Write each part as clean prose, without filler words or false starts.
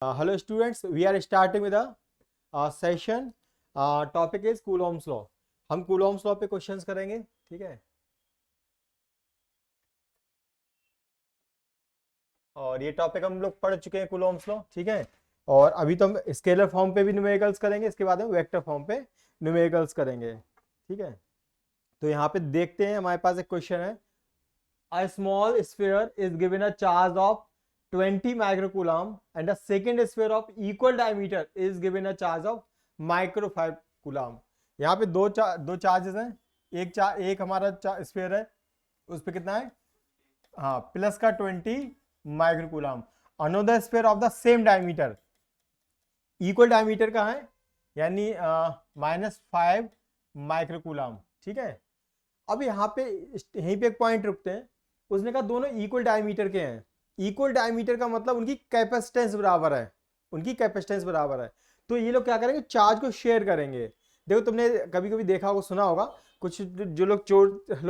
Hello students, we are starting with a session. Topic is Coulomb's law. हम Coulomb's law पे questions करेंगे, ठीक है। और ये टॉपिक हम लोग पढ़ चुके हैं Coulomb's law, ठीक है। और अभी तो हम स्केलर फॉर्म पे भी न्यूमेरिकल्स करेंगे, इसके बाद हम वेक्टर फॉर्म पे न्यूमेरिकल्स करेंगे, ठीक है। तो यहाँ पे देखते हैं, हमारे पास एक क्वेश्चन है। A small sphere is given a charge of 20 microcoulomb and a second sphere of equal diameter is given a charge of micro 5 coulomb. यहाँ पे दो चार्जेस हैं। एक हमारा स्फीयर है, उस पे कितना है, हाँ, प्लस का 20 microcoulomb. Another sphere of the same diameter, equal diameter का है, यानी -5 माइक्रोकूलम, ठीक है। अब यहाँ पे यहीं पे एक पॉइंट रुकते हैं। उसने कहा दोनों इक्वल डायमीटर के हैं। इक्वल डायमीटर का मतलब उनकी कैपेसिटेंस बराबर है, उनकी कैपेसिटेंस बराबर है। तो ये लोग क्या करेंगे, चार्ज को शेयर करेंगे। देखो, तुमने कभी कभी देखा होगा, सुना होगा, कुछ जो लोग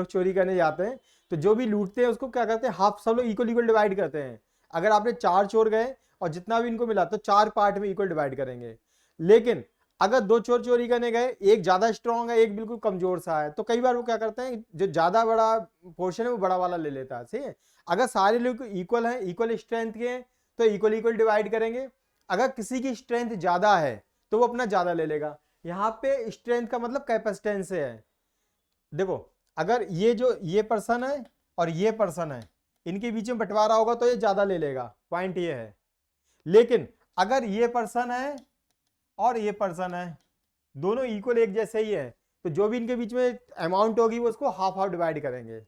चोरी करने जाते हैं, तो जो भी लूटते हैं उसको क्या करते हैं, हाफ, सब लोग इक्वल इक्वल डिवाइड करते हैं। अगर आपने 4 चोर गए और जितना भी इनको मिला तो 4 पार्ट में इक्वल डिवाइड करेंगे। लेकिन अगर 2 चोर चोरी करने गए, एक ज्यादा स्ट्रांग है, एक बिल्कुल कमजोर सा है, तो कई बार वो क्या करते हैं, जो ज्यादा बड़ा पोर्शन है वो बड़ा वाला ले लेता है, सही है। अगर सारे लोग इक्वल हैं, इक्वल स्ट्रेंथ के हैं, तो इक्वल इक्वल डिवाइड करेंगे। अगर किसी की स्ट्रेंथ ज्यादा है तो वो अपना ज्यादा ले लेगा। यहाँ पे स्ट्रेंथ का मतलब कैपेसिटेंस से है। देखो, अगर ये पर्सन है और ये पर्सन है, इनके बीच में बंटवारा होगा तो ये ज्यादा ले लेगा, पॉइंट ये है। लेकिन अगर ये पर्सन है और ये पर्सन है, दोनों इक्वल एक जैसे ही है, तो जो भी इनके बीच में अमाउंट होगी वो उसको हाफ हाफ डिवाइड करेंगे,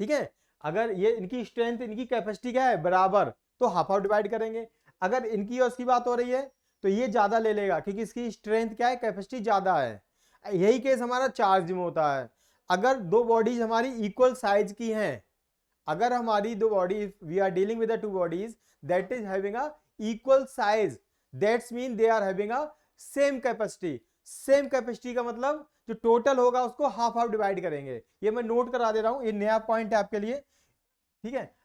ठीक है। अगर ये इनकी स्ट्रेंथ, इनकी कैपेसिटी क्या है, बराबर, तो हाफ हाफ डिवाइड करेंगे। अगर इनकी और उसकी बात हो रही है तो ये ज्यादा ले लेगा, क्योंकि इसकी स्ट्रेंथ क्या है, कैपेसिटी ज्यादा है। यही केस हमारा चार्ज में होता है। अगर दो बॉडीज हमारी इक्वल साइज की हैं, अगर हमारी दो bodies, we are dealing with the two bodies that is having a equal size, that's mean they are having a same capacity. Same capacity का मतलब जो टोटल होगा उसको हाफ हाफ डिवाइड करेंगे। ये मैं नोट करा दे रहा हूं, ये नया पॉइंट है आपके लिए, ठीक है।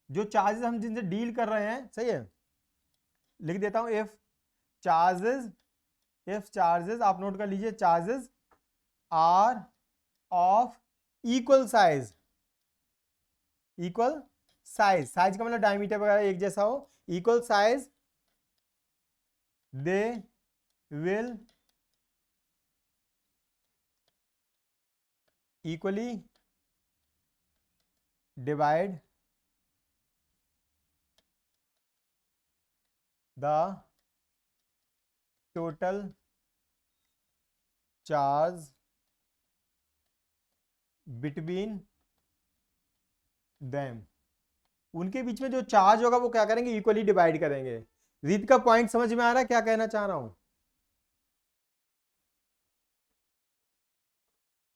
जो चार्जेस हम जिनसे डील कर रहे हैं, सही है, लिख देता हूं, इफ चार्जेस आप नोट कर लीजिए, charges are of equal size, equal size, size का मतलब डायमीटर वगैरह एक जैसा हो, equal size, they will equally divide the total charge between them. उनके बीच में जो चार्ज होगा वो क्या करेंगे, इक्वली डिवाइड करेंगे। रीत का पॉइंट समझ में आ रहा है, क्या कहना चाह रहा हूं।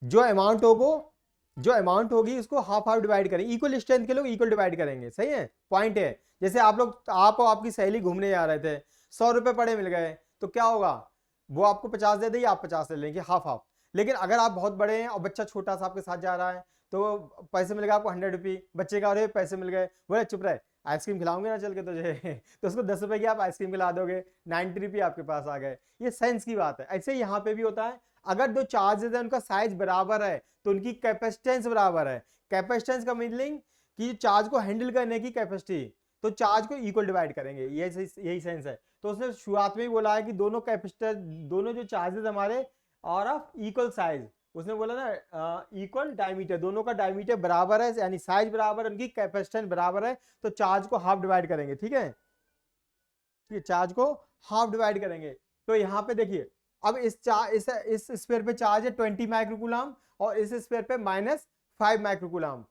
जो अमाउंट होगी उसको हाफ हाफ डिवाइड करेंगे। इक्वल स्ट्रेंथ के लोग इक्वल डिवाइड करेंगे, सही है, पॉइंट है। जैसे आप और आपकी सहेली घूमने जा रहे थे, 100 रुपए पड़े मिल गए, तो क्या होगा, वो आपको 50 दे देगी, आप 50 ले लेंगे, हाफ हाफ। लेकिन अगर आप बहुत बड़े हैं और बच्चा छोटा सा आपके साथ जा रहा है, तो पैसे मिल गए आपको 100 रुपये, बच्चे का अरे पैसे मिल गए, बोले चुप रहे, आइसक्रीम खिलाऊंगे ना चल के तुझे तो उसको 10 रुपए की आप आइसक्रीम खिला दोगे, 90 रुपये आपके पास आ गए। ये सेंस की बात है। ऐसे यहाँ पे भी होता है, अगर दो चार्जेस है उनका साइज बराबर है तो उनकी कैपेसिटेंस बराबर है। कैपेसिटेंस का मीनिंग कि चार्ज को हैंडल करने की कैपेसिटी, तो चार्ज को इक्वल डिवाइड करेंगे, यही सेंस है। तो उसने शुरुआत में ही बोला है कि दोनों कैपेसिटर, दोनों जो चार्जेस हमारे और ऑफ इक्वल साइज, उसने बोला ना इक्वल डायमीटर, दोनों का डायमीटर बराबर है, यानी साइज बराबर है, उनकी कैपेसिटेंस बराबर है, तो चार्ज को हाफ डिवाइड करेंगे, ठीक है। चार्ज को हाफ डिवाइड करेंगे। तो यहाँ पे देखिए, अब इस स्फीयर पे चार्ज है 20 माइक्रोकूलम और इस स्फीयर पे -5 माइक्रोकूलम,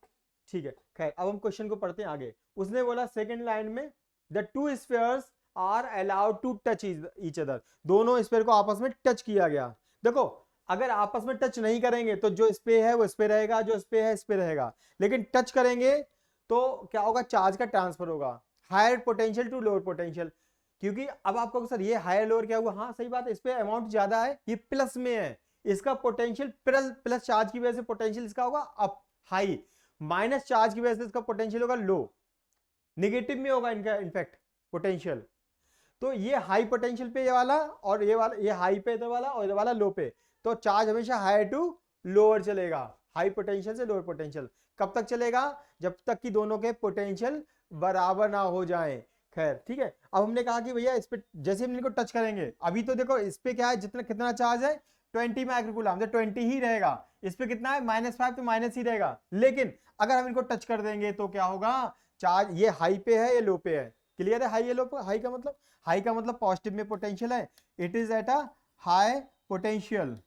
ठीक है। खैर, अब हम क्वेश्चन को पढ़ते हैं आगे। उसने बोला सेकंड लाइन में, the two spheres are allowed to touch each other, दोनों स्फीयर को आपस में टच किया गया। देखो, अगर आपस में टच नहीं करेंगे तो जो इस पे है वो इस पे रहेगा, जो इस पे है इस पे रहेगा। लेकिन टच करेंगे तो क्या होगा, चार्ज का ट्रांसफर होगा, higher potential to lower potential. क्योंकि अब आपको सर ये हायर लोअर क्या हुआ, हाँ सही बात है, इस पे अमाउंट ज्यादा है, ये प्लस में है, इसका पोटेंशियल प्लस चार्ज की वजह से पोटेंशियल इसका होगा अप, हाई, माइनस चार्ज की वजह से इसका पोटेंशियल होगा लो, नेगेटिव में होगा इनका इनफैक्ट पोटेंशियल, तो ये हाई पोटेंशियल पे ये वाला, और ये वाला, ये हाई पे इधर वाला, और इधर वाला लो पे, तो चार्ज हमेशा हाई टू लोअर चलेगा, हाई पोटेंशियल से लोअर पोटेंशियल। कब तक चलेगा? जब तक कि दोनों के पोटेंशियल बराबर ना हो जाए। खैर ठीक है, अब हमने कहा कि भैया इस पे जैसे हम इनको टच करेंगे, अभी तो देखो इस पे क्या है, जितना कितना चार्ज है 20 माइक्रोकूलम, तो 20 ही रहेगा। इस पे कितना है -5, तो माइनस ही रहेगा। लेकिन अगर हम इनको टच कर देंगे तो क्या होगा, चार्ज ये हाई पे है, ये लो पे है। क्लियर है? हाई ये लो पे, हाई का मतलब पॉजिटिव में पोटेंशियल है, it is at a high potential,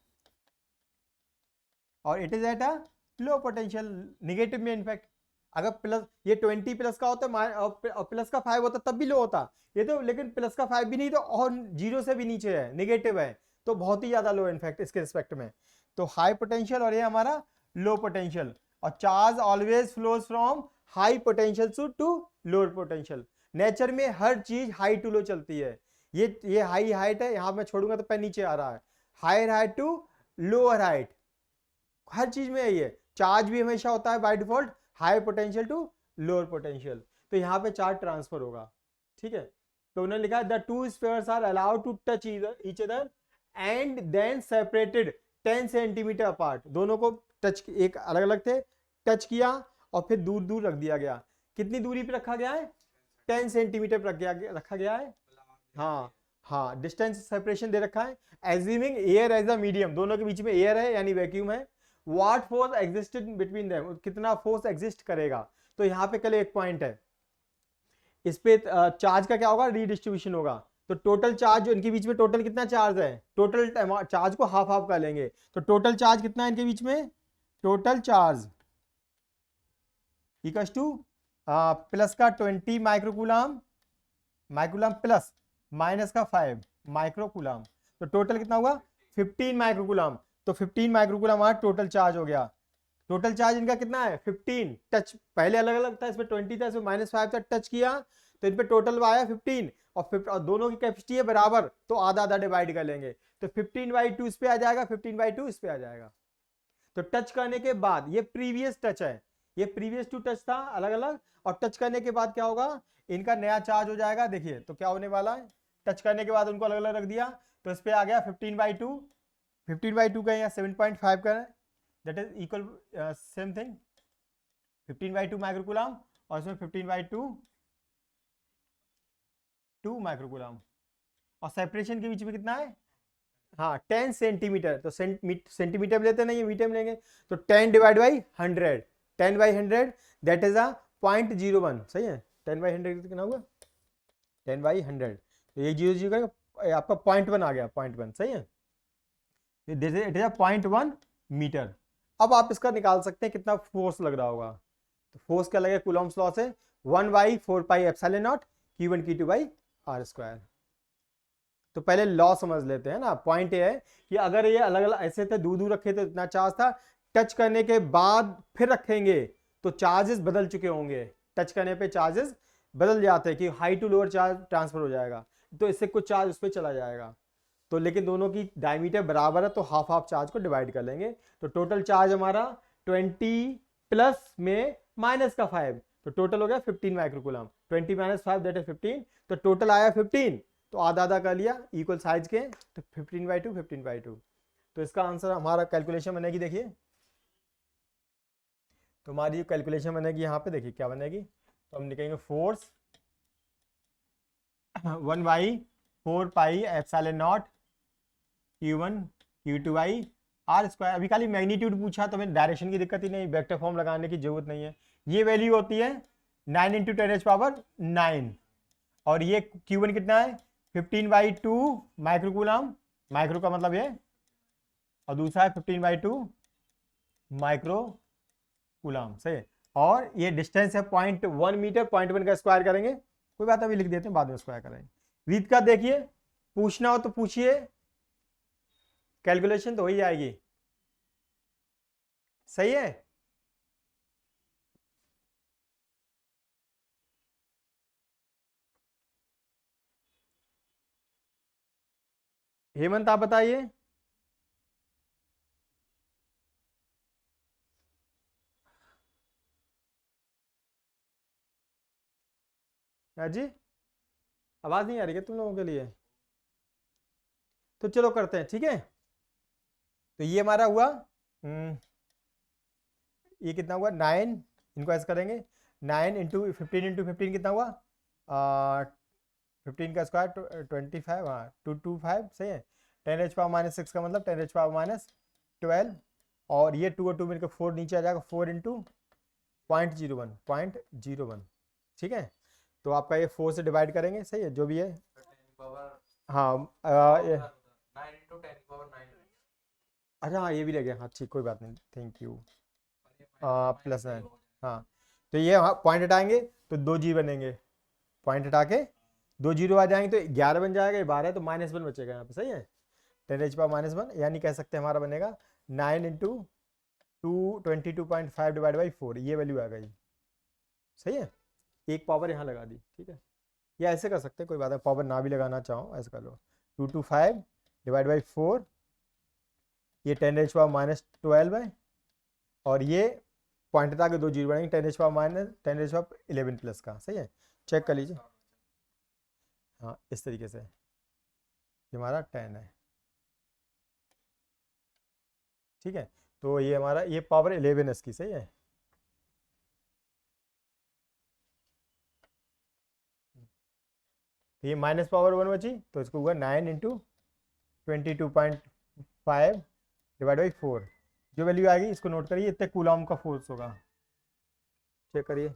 और it is at a low potential, negative में इनफैक्ट। अगर प्लस ये 20 प्लस का होता और प्लस का 5 होता तब भी लो होता ये तो, लेकिन प्लस का 5 भी नहीं, तो और जीरो से भी नीचे है, निगेटिव है, तो बहुत ही ज्यादा लो इनफैक्ट इसके रिस्पेक्ट में। तो हाई पोटेंशियल और ये हमारा लो पोटेंशियल, और charge always flows from high potential to lower potential. Nature में हर चीज हाई टू लो चलती है। ये हाई हाइट है, यहां मैं छोड़ूंगा तो पेन नीचे आ रहा है, higher height to lower height, हर चीज में यही है। चार्ज भी हमेशा होता है by default high potential to lower potential, तो यहां पे चार्ज ट्रांसफर होगा। ठीक है, तो उन्होंने लिखा the two spheres are allowed to touch each other and then separated 10 centimetre apart. दोनों को टच, एक अलग अलग थे, टच किया और फिर दूर दूर रख दिया गया। कितनी दूरी पे रखा गया है? 10 सेंटीमीटर रखा गया है। हाँ हाँ, डिस्टेंस सेपरेशन दे रखा है। Assuming air as a medium, दोनों के बीच में एयर है यानी वैक्यूम है। What force existed between them, कितना फोर्स एग्जिस्ट करेगा। तो यहाँ पे कल एक पॉइंट है, इस पे चार्ज का क्या होगा, रीडिस्ट्रीब्यूशन होगा। तो टोटल चार्ज जो इनके बीच में, टोटल कितना चार्ज है, टोटल चार्ज को हाफ हाफ कर लेंगे, तो टोटल चार्ज कितना है इनके बीच में, total charge equal two plus का 20 माइक्रोकूलम, माइक्रोकूलम प्लस माइनस का 5 माइक्रोकूलम, तो टोटल कितना हुआ 15 माइक्रोकूलम। तो 15 माइक्रोकूलम हमारा टोटल चार्ज हो गया। टोटल चार्ज इनका कितना है 15, टच पहले अलग अलग था, इसमें 20 था, इसमें -5 था, टच किया तो इन पे टोटल आया 15, और दोनों की कैपेसिटी है बराबर, तो आधा आधा डिवाइड कर लेंगे, तो 15/2 इस पे आ जाएगा, 15/2 इस पे आ जाएगा। तो टच करने के बाद, ये प्रीवियस टच है, ये प्रीवियस टू टच था अलग अलग, और टच करने के बाद क्या होगा, इनका नया चार्ज हो जाएगा। देखिए तो क्या होने वाला है, टच करने के बाद उनको अलग अलग रख दिया, तो इस पे आ गया 15/2, 15/2 का यहाँ 7.5 का है, that is equal same thing 15/2 microcoulomb, और इसमें 15/2 2 माइक्रोकूलम, और सेपरेशन के बीच में कितना है, हाँ 10 सेंटीमीटर, तो सेंटीमीटर में लेते नहीं, मीटर में लेंगे, तो 10 divide by 100, 10/100 that is a 0.01, सही है। 10/100 कितना हुआ, 10/100, तो ये 0 का आपका 0.1 आ गया, 0.1 सही है, इट इज 0.1 मीटर। अब आप इसका निकाल सकते हैं कितना फोर्स लग रहा होगा, तो फोर्स क्या लगेगा कूलॉम्स लॉ से, 1/4πε0 Q1 Q2/r²। तो पहले लॉ समझ लेते हैं ना। पॉइंट ये है कि अगर ये अलग अलग ऐसे थे, दूर दूर रखे तो इतना चार्ज था, टच करने के बाद फिर रखेंगे तो चार्जेस बदल चुके होंगे, टच करने पे चार्जेस बदल जाते हैं कि high to lower charge transfer हो जाएगा, तो इससे कुछ चार्ज उस पर चला जाएगा। तो लेकिन दोनों की डायमीटर बराबर है, तो हाफ हाफ चार्ज को डिवाइड कर लेंगे, तो टोटल चार्ज हमारा 20 प्लस में माइनस का 5, तो टोटल हो गया 15 माइक्रोकूलम, 20 - 5 दैट इज 15, तो टोटल आया 15, तो आधा आधा कर लिया इक्वल साइज के, तो 15/2 15/2। तो इसका आंसर हमारा कैलकुलेशन बनेगी, देखिए तो हमारी कैलकुलेशन बनेगी यहाँ पे, देखिए क्या बनेगी, तो हम लिखेंगे फोर्स 1/4πε0 Q1 Q2/r²। अभी खाली मैग्नीट्यूड पूछा तो हमें डायरेक्शन की दिक्कत ही नहीं, वेक्टर फॉर्म लगाने की जरूरत नहीं है। ये वैल्यू होती है 9 × 10⁹ और ये Q1 कितना है 15/2 माइक्रोकूलम, माइक्रो का मतलब ये, और दूसरा है 15/2 माइक्रो कूलम से, और ये डिस्टेंस है 0.1 मीटर, 0.1 का स्क्वायर करेंगे, कोई बात अभी लिख देते हैं, बाद में स्क्वायर करेंगे। रीत का देखिए, पूछना हो तो पूछिए, कैलकुलेशन तो हो ही जाएगी, सही है। हेमंत आप बताइए। हाँ जी, आवाज नहीं आ रही क्या तुम लोगों के लिए? तो चलो करते हैं, ठीक है। तो ये हमारा हुआ, ये कितना हुआ 9, इनको ऐसे करेंगे 9 इंटू 15 कितना हुआ 15 का स्क्वायर 25, हाँ 225 सही है। 10⁻⁻6 का मतलब 10⁻12, और ये 2 और 2 मिलकर 4 नीचे आ जाएगा, 4 इंटू 0.01, ठीक है। तो आपका ये 4 से डिवाइड करेंगे, सही है जो भी है। हाँ अच्छा हाँ ये भी लगे, हाँ ठीक कोई बात नहीं, थैंक यू। +9, हाँ। तो ये हाँ पॉइंट हटाएंगे तो 2 जी बनेंगे, पॉइंट हटा के 2 जीरो आ जाएंगे तो 11 बन जाएगा, ये 12 है तो -1 बचेगा यहाँ पे, सही है। 10⁻⁻1 यानी कह सकते हैं हमारा बनेगा 9 इंटू 22.5 डिवाइड बाई 4, ये वैल्यू आ गई, सही है। एक पावर यहाँ लगा दी, ठीक है। या ऐसे कर सकते हैं, कोई बात है, पावर ना भी लगाना चाहो ऐसे कर लो, 225 डिवाइड बाई 4, ये 10⁻12 है, और ये पॉइंट हटा के 2 जीरो बढ़ेंगे, 10⁻11 प्लस का, सही है। चेक कर लीजिए, हाँ इस तरीके से ये हमारा 10 है, ठीक है। तो ये हमारा ये पावर 11 है इसकी, सही है। तो ये -1 बची, तो इसको हुआ 9 इंटू 22.5 डिवाइड बाई 4, जो वैल्यू आएगी इसको नोट करिए, इतने कूलॉम का फोर्स होगा, चेक करिए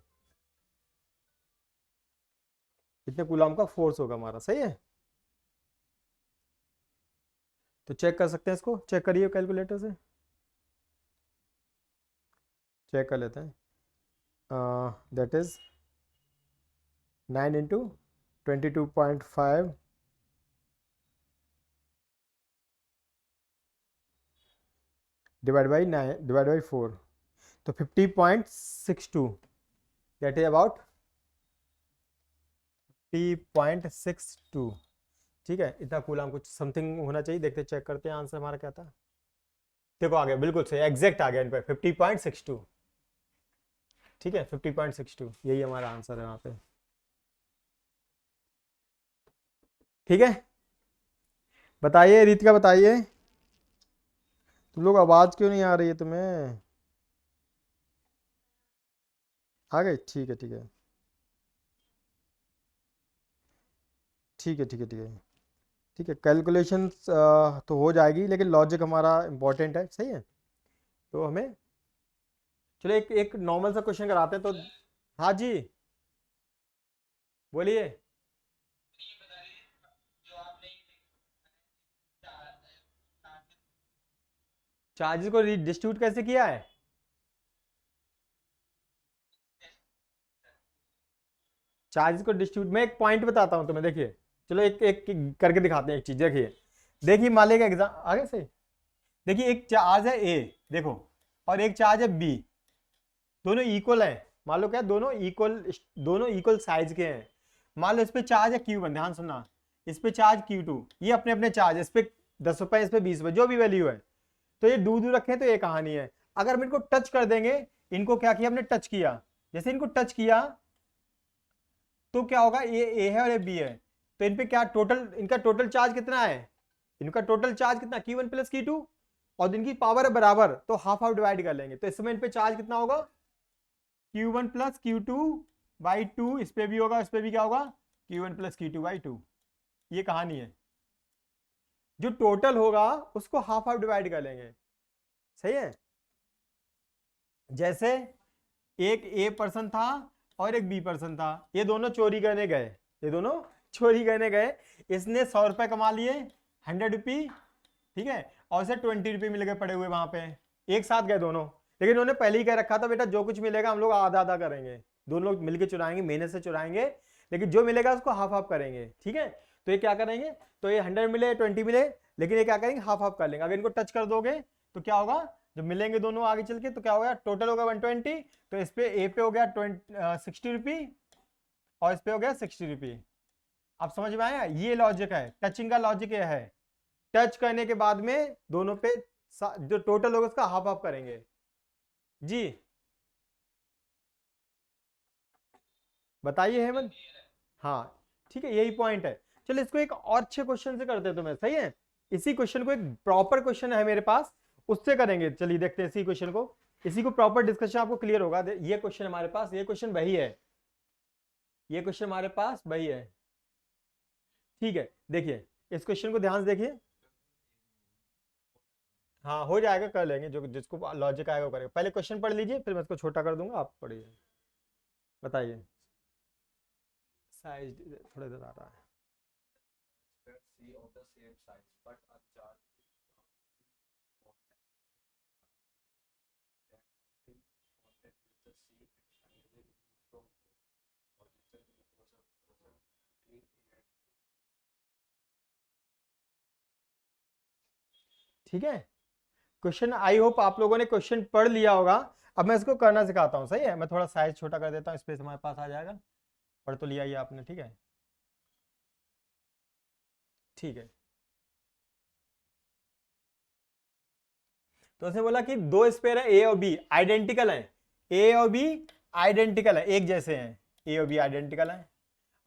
इतने कूलॉम का फोर्स होगा हमारा, सही है। तो चेक कर सकते हैं, इसको चेक करिए कैलकुलेटर से, चेक कर लेते हैं। That is 9 into 22.5 divide by 4, तो 50.62, दैट इज अबाउट 50.62, ठीक है। इतना कूलम कुछ समथिंग होना चाहिए, देखते चेक करते हैं आंसर हमारा क्या था। देखो आ गया, बिल्कुल सही, एग्जैक्ट आ गया इन पे 50.62, ठीक है। 50.62 यही हमारा आंसर है वहां पे, ठीक है। बताइए रीतिका, बताइए तुम लोग आवाज क्यों नहीं आ रही है तुम्हें? आ गई, ठीक है ठीक है ठीक है ठीक है ठीक है ठीक है। कैलकुलेशंस तो हो जाएगी, लेकिन लॉजिक हमारा इंपॉर्टेंट है, सही है। तो हमें चलो एक एक नॉर्मल सा क्वेश्चन कराते हैं तो। हाँ जी बोलिए। चार्जेस को डिस्ट्रीब्यूट कैसे किया है? चार्जेस को डिस्ट्रीब्यूट, मैं एक पॉइंट बताता हूँ तुम्हें, देखिए चलो एक एक करके दिखाते हैं एक चीज, देखिए देखिए मान लीजिए एग्जाम आगे से, देखिए एक चार्ज है ए, देखो, और एक चार्ज है बी, दोनों इक्वल है, मान लो क्या दोनों इक्वल साइज के हैं। मान लो इस पे चार्ज है Q1, ध्यान सुनना, इस पे चार्ज Q2, ये अपने अपने चार्ज, इस पे 10 रुपए, इस पे 20 रुपए, जो भी वैल्यू है। तो ये दूर दूर रखे तो ये कहानी है। अगर हम इनको टच कर देंगे, इनको क्या किया हमने, टच किया, जैसे इनको टच किया तो क्या होगा, ये ए है और ये बी है, तो इन पे क्या टोटल, इनका टोटल चार्ज कितना है, इनका टोटल चार्ज कितना Q1 प्लस Q2, और इनकी पावर है बराबर, तो हाफ हाफ डिवाइड कर लेंगे, तो इस समय इन पे चार्ज कितना होगा, Q1 प्लस Q2 बाई 2, इस पे भी होगा, इस पे भी क्या होगा, Q1 प्लस Q2 बाई 2, ये कहानी है। जो टोटल होगा उसको हाफ हाफ डिवाइड कर लेंगे, सही है। जैसे एक ए पर्सन था और एक बी पर्सन था, ये दोनों चोरी करने गए, ये दोनों चोरी करने गए, इसने 100 रुपए कमा लिए, 100 रुपी, ठीक है, और उसे 20 रुपये मिल गए पड़े हुए वहां पे, एक साथ गए दोनों, लेकिन उन्होंने पहले ही कह रखा था बेटा जो कुछ मिलेगा हम लोग आधा आधा करेंगे, दोनों लोग मिलकर चुराएंगे, मेहनत से चुराएंगे, लेकिन जो मिलेगा उसको हाफ हाफ करेंगे, ठीक है। तो ये क्या करेंगे, तो ये 100 मिले 20 मिले, लेकिन ये क्या करेंगे, हाफ हाफ कर लेंगे। अगर इनको टच कर दोगे तो क्या होगा, जब मिलेंगे दोनों आगे चल के तो क्या होगा, टोटल होगा 120, तो इस पे ए पे हो गया 60 रुपी, और इस पे हो गया 60 रुपी। आप समझ में आया, ये लॉजिक है, टचिंग का लॉजिक ये है, टच करने के बाद में दोनों पे जो टोटल होगा उसका हाफ हाफ करेंगे जी। बताइए हेमंत। हाँ ठीक है, यही पॉइंट है। चलो इसको एक और अच्छे क्वेश्चन से करते हैं तुम्हें, सही है। इसी क्वेश्चन को, एक प्रॉपर क्वेश्चन है मेरे पास, उससे करेंगे। चलिए देखते हैं इसी क्वेश्चन को, इसी को प्रॉपर डिस्कशन आपको क्लियर होगा। ये क्वेश्चन हमारे पास, ये क्वेश्चन वही है, ये क्वेश्चन हमारे पास वही है। ठीक है, देखिए इस क्वेश्चन को ध्यान से देखिए। हाँ हो जाएगा, कर लेंगे, जो जिसको लॉजिक आएगा वो करेगा। पहले क्वेश्चन पढ़ लीजिए, फिर मैं इसको छोटा कर दूंगा, आप पढ़िए। बताइए, साइज थोड़ा इधर आ रहा है। C of the same size but a charge contact with the C and finally from position equals a ठीक है, क्वेश्चन आई होप आप लोगों ने क्वेश्चन पढ़ लिया होगा। अब मैं इसको करना सिखाता हूँ, सही है। मैं थोड़ा साइज छोटा कर देता हूँ, स्पेस हमारे पास आ जाएगा। पढ़ तो लिया ही आपने, ठीक है, ठीक है। तो उसने बोला कि दो स्पेयर है ए और बी, आइडेंटिकल है, ए और बी आइडेंटिकल है, एक जैसे हैं, ए और बी आइडेंटिकल है,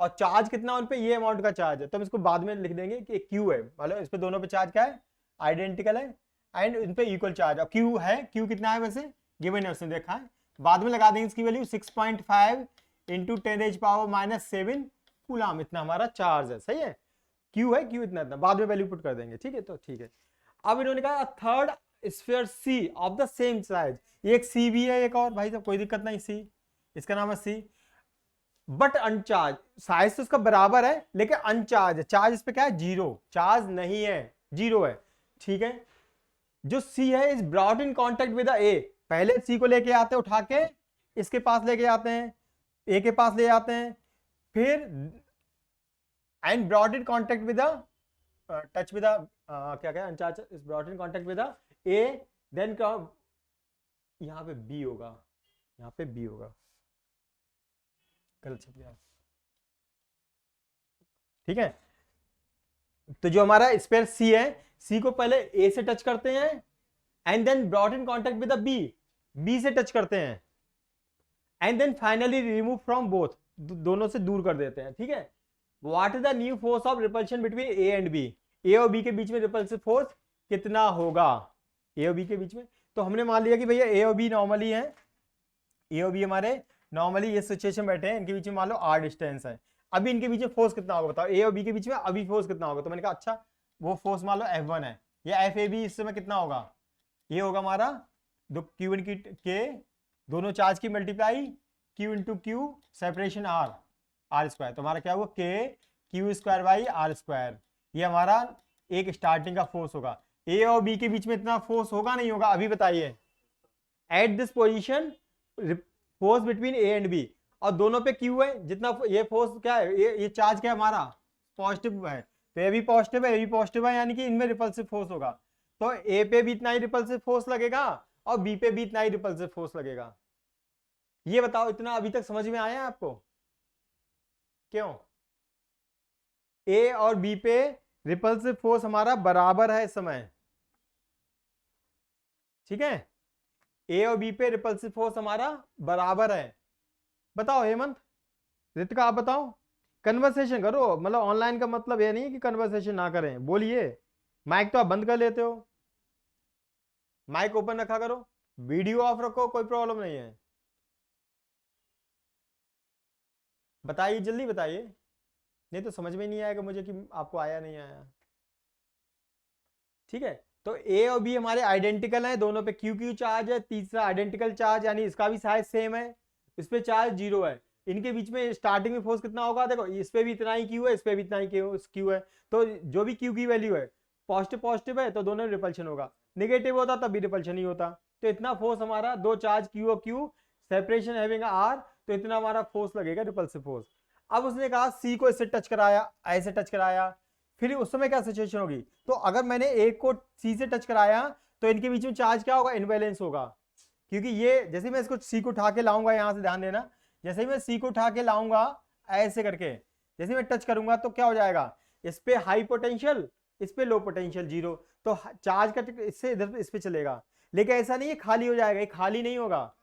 और चार्ज कितना उन पे, ये अमाउंट का चार्ज है। तो हम इसको बाद में लिख देंगे कि क्यू है, मतलब इस पे दोनों पे चार्ज क्या है, आइडेंटिकल है, एंड इन पे इक्वल चार्ज। और क्यू है, क्यू कितना है वैसे गिवन है, उसने देखा है। बाद में लगा देंगे इसकी वैल्यू 6.5 इंटू 10⁻⁷ कूलम, इतना हमारा चार्ज है, सही है। क्यू है, क्यू इतना इतना, बाद में वैल्यू पुट कर देंगे, ठीक है। तो ठीक है, अब इन्होंने कहा third sphere C of the same size, एक सी भी है, एक और, भाई साहब कोई दिक्कत नहीं, सी, इसका नाम है सी, बट अनचार्ज, साइज तो इसका बराबर है लेकिन अनचार्ज है। चार्ज इस पे क्या है, जीरो, चार्ज नहीं है, जीरो है, ठीक है। जो सी है is brought in contact with A, पहले सी को लेके आते हैं, उठा के इसके पास लेके आते हैं, ए के पास ले आते हैं, फिर and brought in contact with touch with क्या क्या uncharge is brought in contact with A, then यहां पे बी होगा, यहां पे बी होगा, गलत छप गया, ठीक है। तो जो हमारा स्पेयर सी है, सी को पहले ए से टच करते हैं, and then brought in contact with B, B से टच करते हैं, and then finally remove from both, दोनों से दूर कर देते हैं, ठीक है। What is the new force of repulsion between A and B, A और बी के बीच में रिपल्सिव फोर्स कितना होगा, ए और बी के बीच में। तो हमने मान लिया कि भैया ए और बी नॉर्मली है, ए और बी हमारे नॉर्मली ये सिचुएशन बैठे हैं, इनके बीच में मान लो आर डिस्टेंस है। अभी इनके बीच में फोर्स कितना होगा बताओ, ए और बी के बीच में अभी फोर्स कितना होगा। तो मैंने कहा अच्छा वो फोर्स मान लो F1 है, या एफ ए बी, इस समय कितना होगा, ये होगा हमारा दो क्यू इन की के, दोनों चार्ज की multiply, q into q separation r, r square. तो हमारा क्या हुआ, k q square by r square, ये हमारा एक स्टार्टिंग का फोर्स होगा। ए और बी के बीच में इतना फोर्स होगा नहीं होगा, अभी बताइए। At this position force between A and B, और दोनों पे क्यू है, जितना ये फोर्स क्या है, ये चार्ज क्या है हमारा, पॉजिटिव है, तो ये भी पॉजिटिव है, ये भी पॉजिटिव है, यानी कि इनमें रिपल्सिव फोर्स होगा। तो ए पे भी इतना ही रिपल्सिव फोर्स लगेगा, और बी पे भी इतना ही रिपल्सिव फोर्स लगेगा। ये बताओ, इतना अभी तक समझ में आया आपको, क्यों, ए और बी पे रिपल्सिव फोर्स हमारा बराबर है इस समय, ठीक है। ए और बी पे रिपल्सिव फोर्स हमारा बराबर है। बताओ हेमंत, रितिका आप बताओ, कन्वर्सेशन करो, मतलब ऑनलाइन का मतलब ये नहीं है कि कन्वर्सेशन ना करें, बोलिए। माइक तो आप बंद कर लेते हो, माइक ओपन रखा करो, वीडियो ऑफ रखो, कोई प्रॉब्लम नहीं है। बताइए, जल्दी बताइए, नहीं तो समझ में नहीं आएगा मुझे कि आपको आया नहीं आया, ठीक है। तो ए और बी हमारे आइडेंटिकल हैं, दोनों पे क्यू क्यू चार्ज है, तीसरा आइडेंटिकल चार्ज, यानी इसका भी साइज सेम है, इस पे चार्ज जीरो है। इनके बीच में स्टार्टिंग में फोर्स कितना होगा, देखो इस पे भी इतना ही क्यू है, इस पे भी इतना ही क्यू है, तो जो भी क्यू की वैल्यू है, पॉजिटिव पॉजिटिव है तो दोनों रिपल्शन होगा, नेगेटिव होता तब भी रिपल्शन ही होता। तो इतना फोर्स हमारा, दो चार्ज क्यू और क्यू, सेपरेशन हैविंग आर, तो इतना हमारा फोर्स लगेगा, रिपल्सिव फोर्स। अब उसने कहा सी को इससे टच कराया, ऐसे टच कराया, फिर उस समय क्या सिचुएशन होगी, तो अगर मैंने ए को सी से टच कराया तो इनके बीच में चार्ज क्या होगा, इनबैलेंस होगा, क्योंकि ये जैसे मैं इसको सी को उठा के लाऊंगा, यहां से ध्यान देना, जैसे ही मैं सी को उठा के लाऊंगा ऐसे करके, जैसे मैं टच करूंगा तो क्या हो जाएगा, इस पे हाई पोटेंशियल, इस पे लो पोटेंशियल, जीरो, तो चार्ज का इससे इधर इस पे चलेगा। लेकिन ऐसा नहीं है खाली हो जाएगा, ये खाली नहीं होगा,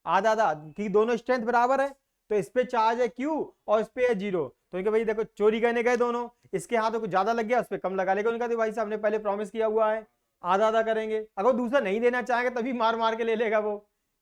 आधा आधा, क्योंकि दोनों स्ट्रेंथ बराबर है, तो इस पे चार्ज है क्यू और इस पे है जीरो, तो इनके भाई देखो चोरी करने गए दोनों, इसके हाथों को ज्यादा लग गया, उस पर कम लगा, लेकिन उनका तो भाई साहब ने पहले प्रॉमिस किया हुआ है आधा आधा करेंगे। अगर वो दूसरा नहीं देना चाहेगा तभी मार मार के ले लेगा वो,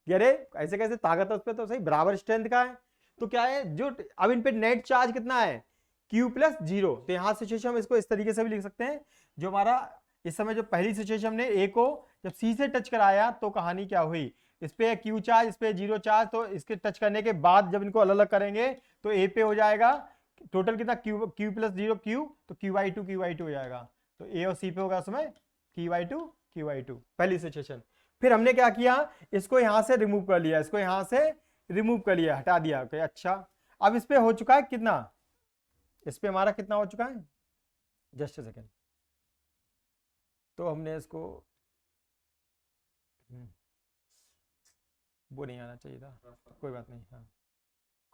कि अरे ऐसे कैसे, ताकत है उस पर तो सही, बराबर स्ट्रेंथ का है। तो क्या है जो अब इन पे नेट चार्ज कितना है, Q प्लस 0। तो यहाँ सिचुएशन हम इसको इस तरीके से भी लिख सकते हैं, जो हमारा इस समय जो पहली सिचुएशन हमने ए को जब सी से टच कराया तो कहानी क्या हुई, इस पे Q चार्ज, इस पे 0 चार्ज, तो इसके टच करने के बाद जब इनको अलग अलग करेंगे तो ए पे हो जाएगा टोटल कितना, Q प्लस 0 Q, तो QI2 हो जाएगा। तो ए और सी पे होगा उसमें QI2 पहली सिचुएशन। फिर हमने क्या किया, इसको यहां से रिमूव कर लिया, इसको यहां से रिमूव कर लिया, हटा दिया। अच्छा अब इस पे हो चुका है कितना, इस पे हमारा कितना हो चुका है, जस्ट अ सेकेंड। तो हमने इसको वो नहीं आना चाहिए था, कोई बात नहीं, हाँ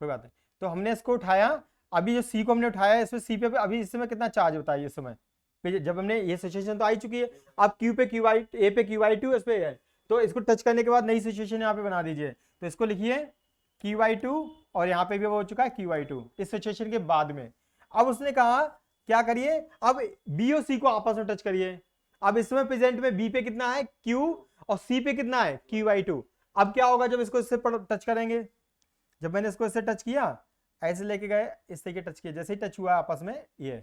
कोई बात नहीं। तो हमने इसको उठाया, अभी जो सी को हमने उठाया, इसमें सी पे अभी इस समय कितना चार्ज बताइए इस समय, जब हमने ये सिचुएशन तो आई चुकी है, अब क्यू पे क्यू आई, ए पे QI2, इस पे है, तो इसको टच करने के बाद नई सिचुएशन यहाँ पे बना दीजिए। तो इसको लिखिए QI2 और यहाँ पे भी वो हो चुका है QI2 इस सिचुएशन के बाद में। अब उसने कहा क्या करिए, अब बी और सी को आपस में टच करिए। अब इस समय प्रेजेंट में बी पे कितना है Q और सी पे कितना है QI2। अब क्या होगा जब इसको इससे टच करेंगे, जब मैंने इसको इससे टच किया, ऐसे लेके गए, इस तरीके टच किया, जैसे ही टच हुआ आपस में ये,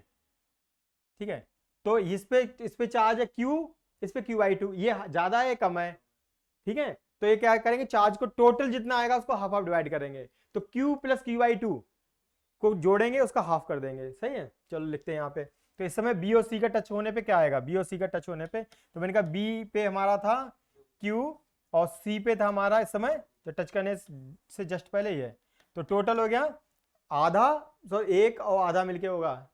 ठीक है। तो इस पे चार्ज है Q, इस पे QI2, ये ज्यादा है कम है, ठीक है। तो ये क्या करेंगे, चार्ज को टोटल जितना आएगा उसको हाफ हाफ डिवाइड करेंगे, तो Q प्लस QI2 को जोड़ेंगे, उसका हाफ कर देंगे, सही है। चलो लिखते हैं यहाँ पे। तो इस समय बी और सी का टच होने पे क्या आएगा, बी और सी का टच होने पे, तो मैंने कहा बी पे हमारा था Q और सी पे था हमारा इस समय तो टच करने से जस्ट पहले ही है, तो टोटल हो गया आधा, तो एक और आधा मिलके होगा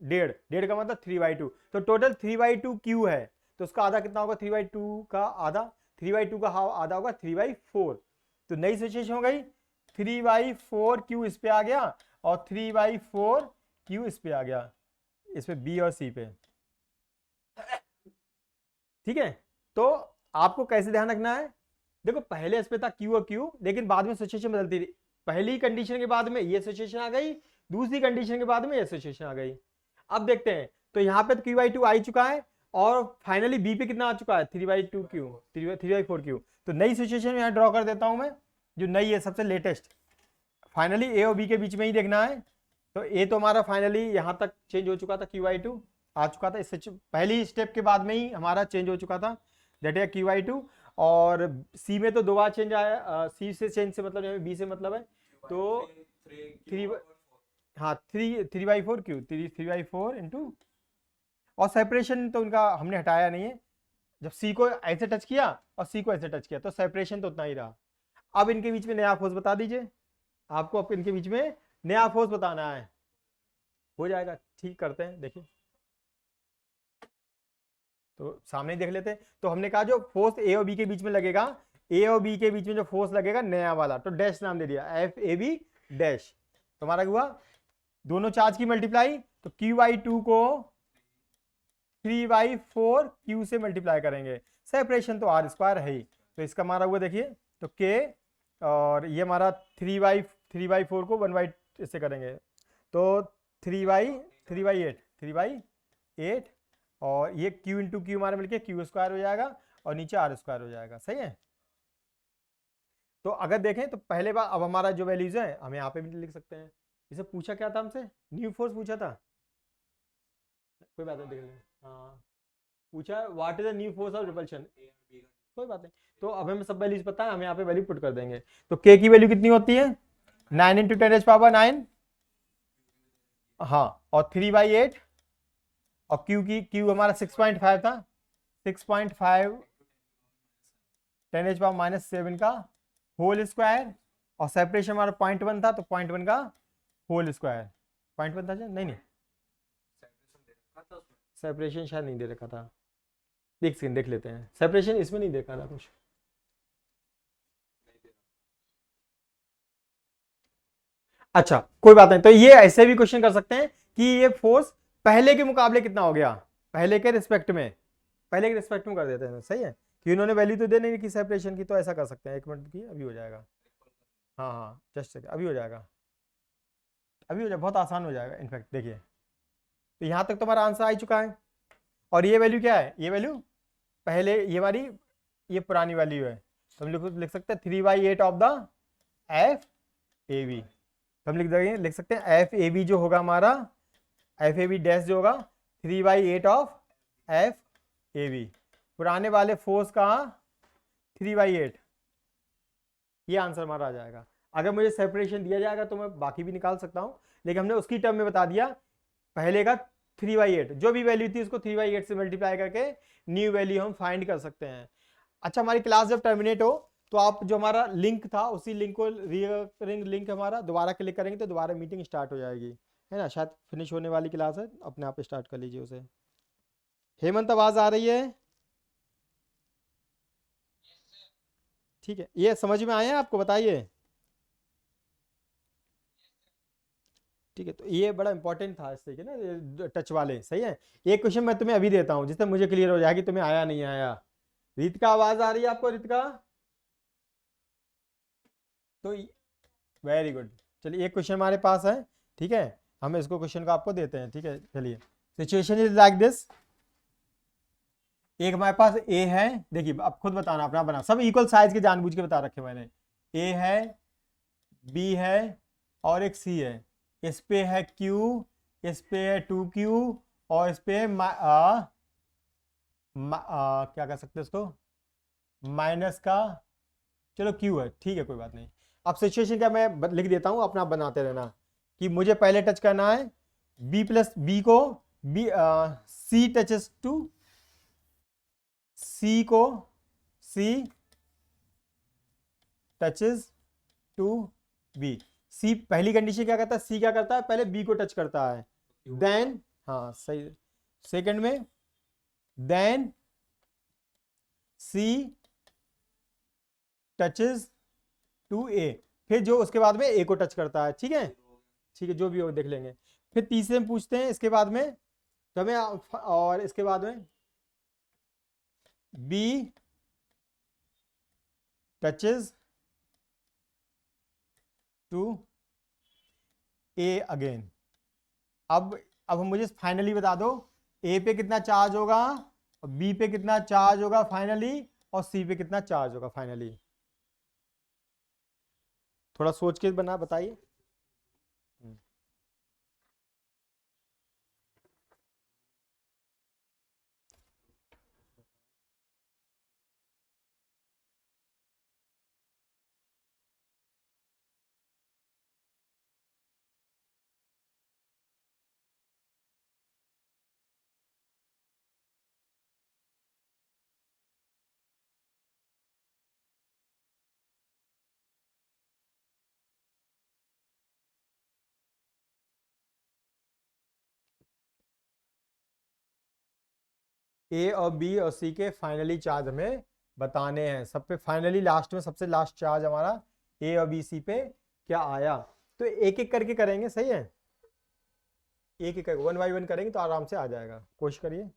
डेढ़, डेढ़ का मतलब 3/2, तो टोटल 3/2 Q है, तो उसका आधा कितना होगा, 3/2 का आधा, 3/2 का आधा होगा 3/4। तो नई सिचुएशन हो गई 3/4 Q इस पे आ गया और 3/4 Q इस पे आ गया, इस पे बी और सी पे, ठीक है। तो आपको कैसे ध्यान रखना है, देखो पहले इस पे था Q और Q, लेकिन बाद में सिचुएशन बदलती रही, पहली कंडीशन के बाद में ये सिचुएशन आ गई, दूसरी कंडीशन के बाद में ये सिचुएशन आ गई। अब देखते हैं, तो यहाँ पे QI2 आ चुका है और फाइनली बी पे कितना आ चुका है 3/2 Q, 3/4 Q। तो नई सिचुएशन यहाँ ड्रॉ कर देता हूं मैं, जो नई है सबसे लेटेस्ट, फाइनली ए और बी के बीच में ही देखना है। तो ए तो हमारा फाइनली यहाँ तक चेंज हो चुका था, QI2 आ चुका था, इससे पहली स्टेप के बाद में ही हमारा चेंज हो चुका था, दैट इज QI2। और सी में तो दो बार चेंज आया, सी से चेंज से मतलब बी से मतलब है, तो 3/4 Q, 3/4 इंटू, और सेपरेशन तो उनका हमने हटाया नहीं है, जब सी को ऐसे टच किया और सी को ऐसे टच किया तो सेपरेशन तो उतना ही रहा। अब इनके बीच में नया फोर्स बता दीजिए, आपको अब इनके बीच में नया फोर्स बताना है, हो जाएगा, ठीक करते हैं, देखिए तो सामने देख लेते हैं। तो हमने कहा जो फोर्स ए और बी के बीच में लगेगा, ए और बी के बीच में जो फोर्स लगेगा नया वाला, तो डैश नाम दे दिया, FAB डैश। तो हमारा हुआ दोनों चार्ज की मल्टीप्लाई, तो QI2 को 3/4 Q से मल्टीप्लाई करेंगे, सेपरेशन तो R² है ही, तो इसका हमारा हुआ देखिए, तो K, और ये हमारा 3/4 को 1/, इससे करेंगे तो 3/8, और ये Q इंटू Q हमारा मिलके Q² हो जाएगा और नीचे R² हो जाएगा, सही है। तो अगर देखें तो पहले बार अब हमारा जो वैल्यूज है हम यहाँ पे भी लिख सकते हैं। इसे पूछा क्या था हमसे, न्यू फोर्स पूछा था, कोई बात नहीं देख लें, हाँ पूछा what is the new force of repulsion, कोई बात नहीं। तो अब हमें सब वैल्यूज पता है, हम यहाँ पे वैल्यू पुट कर देंगे। तो K की वैल्यू कितनी होती है 9 × 10⁹, हाँ, और 3/8, और Q हमारा 6.5 था, 6.5 10⁻⁻7 का होल स्क्वायर, और सेपरेशन हमारा 0.1 था, तो 0.1 का होल स्क्वायर, 0.1 था नहीं, सेपरेशन शायद नहीं दे रखा था, देख लेते हैं, सेपरेशन इसमें नहीं देखा था कुछ, अच्छा कोई बात नहीं। तो ये ऐसे भी क्वेश्चन कर सकते हैं कि ये फोर्स पहले के मुकाबले कितना हो गया, पहले के रिस्पेक्ट में कर देते हैं, सही है, कि उन्होंने वैल्यू तो दे नहीं की सेपरेशन की, तो ऐसा कर सकते हैं, 1 मिनट की अभी हो जाएगा, हाँ जस्ट अभी हो जाएगा। अभी हो जाए, बहुत आसान हो जाएगा इनफैक्ट। देखिए तो यहाँ तक तुम्हारा आंसर आ चुका है। और ये वैल्यू क्या है, ये वैल्यू पहले ये हमारी ये पुरानी वैल्यू है, तो हम लिख सकते हैं 3/8 of the F A B. तो हम लिख सकते हैं एफ ए बी जो होगा हमारा, एफ ए बी डैश जो होगा 3/8 ऑफ एफ ए बी। पुराने वाले फोर्स का 3/8, ये आंसर हमारा आ जाएगा। अगर मुझे सेपरेशन दिया जाएगा तो मैं बाकी भी निकाल सकता हूं, लेकिन हमने उसकी टर्म में बता दिया, पहले का 3/8 जो भी वैल्यू थी उसको 3/8 से मल्टीप्लाई करके न्यू वैल्यू हम फाइंड कर सकते हैं। अच्छा, हमारी क्लास जब टर्मिनेट हो तो आप जो हमारा लिंक था उसी लिंक को, रिकरिंग लिंक हमारा, दोबारा क्लिक करेंगे तो दोबारा मीटिंग स्टार्ट हो जाएगी, है ना। शायद फिनिश होने वाली क्लास है, अपने आप स्टार्ट कर लीजिए उसे। हेमंत आवाज आ रही है? ठीक है, ये समझ में आया आपको, बताइए। ठीक है, तो ये बड़ा इंपॉर्टेंट था इस तरीके ना, टच वाले, सही है। एक क्वेश्चन मैं तुम्हें अभी देता हूं जिससे मुझे क्लियर हो जाएगी तुम्हें आया नहीं आया। रितिका आवाज आ रही है आपको? रितिका, तो वेरी गुड। चलिए एक क्वेश्चन हमारे पास है, ठीक है, हम इसको क्वेश्चन को आपको देते हैं, ठीक है। चलिए, सिचुएशन इज लाइक दिस। एक हमारे पास ए है, देखिए अब खुद बताना, अपना बना, सब इक्वल साइज के जानबूझ के बता रखे मैंने। ए है, बी है और एक सी है। इस पे है क्यू, इस पे है 2Q और इस पे है क्या कह सकते हैं इसको, माइनस का, चलो क्यू है, ठीक है कोई बात नहीं। अब सिचुएशन क्या मैं लिख देता हूं, अपना बनाते रहना, कि मुझे पहले टच करना है बी प्लस बी को, बी सी टचेस टू सी को, सी टचेस टू बी। सी पहली कंडीशन क्या करता है, सी क्या करता है, पहले बी को टच करता है, देन, हाँ सही, सेकंड में देन सी टचेस टू ए, फिर जो उसके बाद में ए को टच करता है, ठीक है। ठीक है, जो भी हो देख लेंगे। फिर तीसरे में पूछते हैं इसके बाद में, तो हमें और इसके बाद में B touches to A again. अब मुझे फाइनली बता दो, ए पे कितना चार्ज होगा, बी पे कितना चार्ज होगा फाइनली, और सी पे कितना चार्ज होगा फाइनली। थोड़ा सोच के बताइए। ए और बी और सी के फाइनली चार्ज हमें बताने हैं, सब पे फाइनली लास्ट में सबसे लास्ट चार्ज हमारा ए और बी सी पे क्या आया। तो एक एक करके करेंगे, सही है, एक एक करके 1 बाय 1 करेंगे तो आराम से आ जाएगा, कोशिश करिए।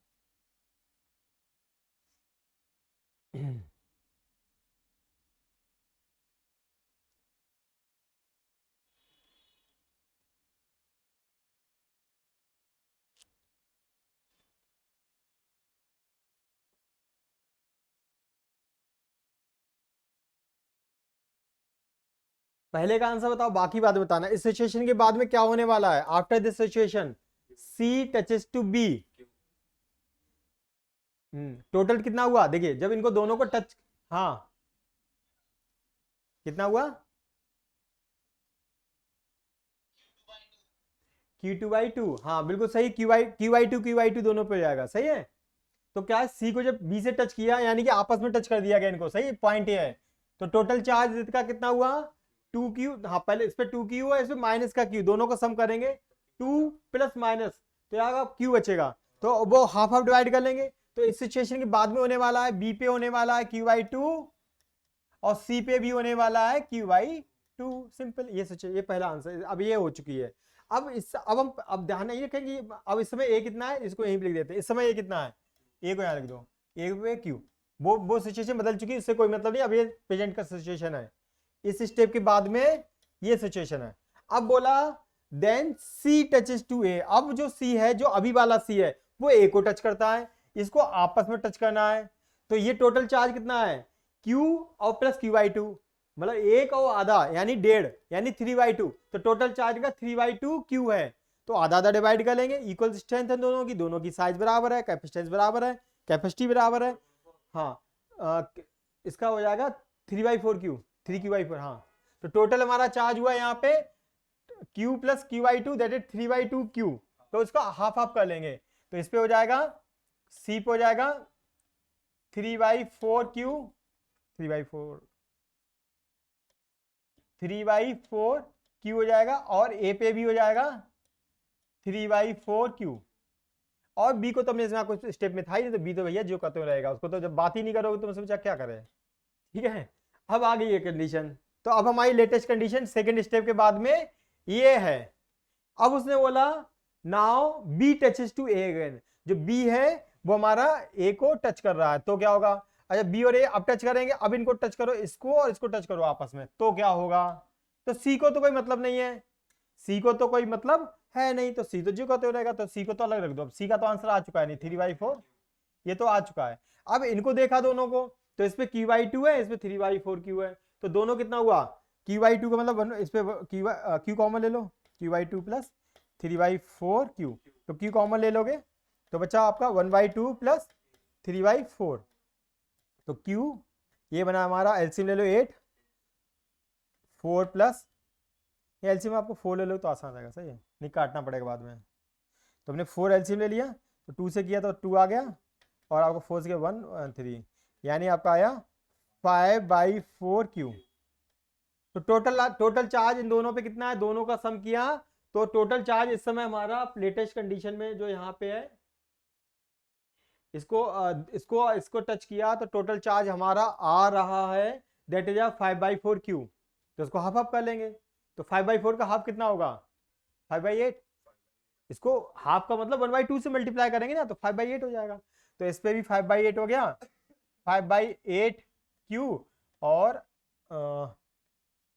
पहले का आंसर बताओ, बाकी बात बताना। इस सिचुएशन के बाद में क्या होने वाला है, after this situation C touches to B. Total कितना हुआ, देखिए जब इनको दोनों को टच, हाँ कितना हुआ, Q2/2, हाँ बिल्कुल सही, QI2 दोनों पे हो जाएगा, सही है। तो क्या है, सी को जब बी से टच किया यानी कि आपस में टच कर दिया गया इनको, सही पॉइंट ये है। तो टोटल चार्ज इसका कितना हुआ, 2Q, हाँ पहले इस पे 2Q हुआ, इस पे माइनस का Q, दोनों को सम करेंगे 2 प्लस माइनस, तो आएगा Q बचेगा, तो वो हाफ हाफ डिवाइड कर लेंगे। तो इस सिचुएशन के बाद में होने वाला है, बी पे होने वाला है QI2 और सी पे भी होने वाला है QI2, सिंपल। ये पहला आंसर, अब ये हो चुकी है। अब ध्यान नहीं रखेंगे, अब इस समय ए कितना है, इसको यहीं पे लिख देते हैं, इस समय ए कितना है, ए को यहाँ लिख दो, ए पे क्यू, वो सिचुएशन बदल चुकी है, इससे कोई मतलब नहीं, अब ये प्रेजेंट का सिचुएशन है। इस स्टेप के बाद में ये सिचुएशन है। अब बोला देन सी टचेस टू ए। अब जो सी है, जो अभी वाला सी है, वो ए को टच करता है, इसको आपस में टच करना है। तो ये टोटल चार्ज कितना है, Q और प्लस Q/2, मतलब एक और आधा यानी 1.5 यानी 3/2। तो टोटल चार्ज का 3/2 Q है। तो आधा आधा डिवाइड कर लेंगे, इक्वल स्ट्रेंथ है दोनों की साइज बराबर है, कैपेसिटेंस बराबर है, कैपेसिटी बराबर है। हाँ, इसका हो जाएगा 3/4 Q, 3Q/4। हाँ, तो टोटल हमारा चार्ज हुआ यहाँ पे Q plus Q/2 that is 3/2 Q। तो इसका हाफ हाफ कर लेंगे, तो इस पे हो जाएगा, C पे हो जाएगा 3/4 Q, 3/4 Q हो जाएगा, और A पे भी हो जाएगा 3/4 Q। और B को तो हमने इसमें कुछ स्टेप में था ही नहीं, तो B तो भैया जो कहते हुए रहेगा, उसको तो जब बात ही नहीं करोगे तो सोचा क्या करें। ठीक है, अब आ गई ये कंडीशन। तो अब हमारी लेटेस्ट कंडीशन सेकंड स्टेप के बाद में ये है। अब उसने बोला now B touches to A again. जो B है वो हमारा A को टच कर रहा है, तो क्या होगा, अच्छा B और A अब टच करेंगे, अब इनको टच करो, इसको और इसको टच करो आपस में, तो क्या होगा। तो C को तो कोई मतलब नहीं है, C को तो कोई मतलब है नहीं, तो C तो जो कहते रहेगा, तो C को तो अलग रख दो। अब C का तो आंसर आ चुका है, नहीं 3/4 ये तो आ चुका है। अब इनको देखा दोनों को, तो इस पे Q/2 है, इस पे 3/4 Q है, तो दोनों कितना हुआ, Q/2 का मतलब इस पे Q कॉमन ले लो, Q/2 प्लस 3/4 Q, तो Q कॉमन ले लोगे तो बचा आपका 1/2 प्लस 3/4। तो Q ये बना हमारा, एलसीएम ले लो 8, 4 प्लस, एलसीएम आपको 4 ले लो तो आसान रहेगा, सही है, नहीं काटना पड़ेगा बाद में। तो हमने 4 एलसीएम ले लिया, तो 2 से किया तो 2 आ गया, और आपको 4 से किया 1 3, यानी आपका आया 5/4 Q। तो टोटल चार्ज इन दोनों पे कितना है, दोनों का सम किया, तो टोटल चार्ज इस समय हमारा लेटेस्ट कंडीशन में जो यहाँ पे है, इसको टच किया, तो टोटल चार्ज हमारा आ रहा है दैट इज 5/4 Q। तो इसको हाफ हाफ कर लेंगे, तो 5/4 का हाफ कितना होगा, 5/8। इसको हाफ का मतलब 1/2 से मल्टीप्लाई करेंगे ना, तो 5/8 हो जाएगा। तो इस पे भी 5/8 हो गया, 5/8 Q, और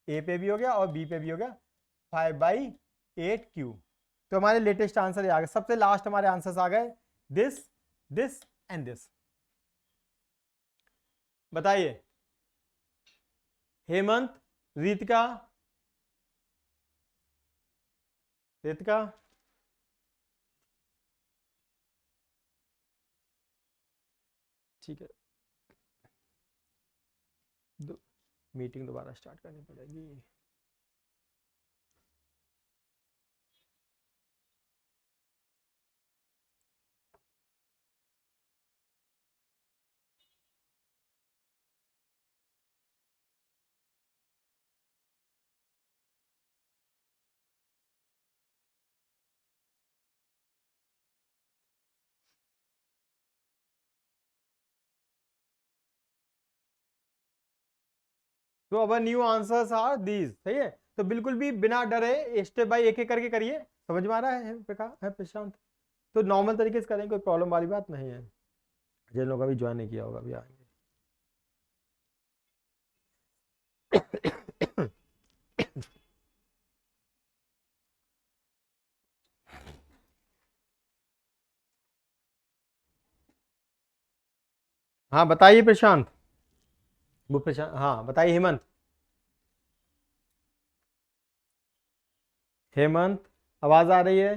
ए पे भी हो गया और बी पे भी हो गया 5/8 Q। तो हमारे लेटेस्ट आंसर आ गए, सबसे लास्ट हमारे आंसर्स आ गए, दिस दिस एंड दिस। बताइए हेमंत, रितिका, रितिका, ठीक है, मीटिंग दोबारा स्टार्ट करनी पड़ेगी। तो अब न्यू आंसर्स आर दीज, सही है। तो बिल्कुल भी बिना डरे स्टेप बाय एक एक करके करिए, समझ में आ रहा है प्रशांत। तो नॉर्मल तरीके से करें, कोई प्रॉब्लम वाली बात नहीं है। जिन लोग अभी ज्वाइन नहीं किया होगा अभी आएंगे। हाँ बताइए प्रशांत, वो प्रशांत, हाँ बताइए हेमंत। हेमंत आवाज आ रही है,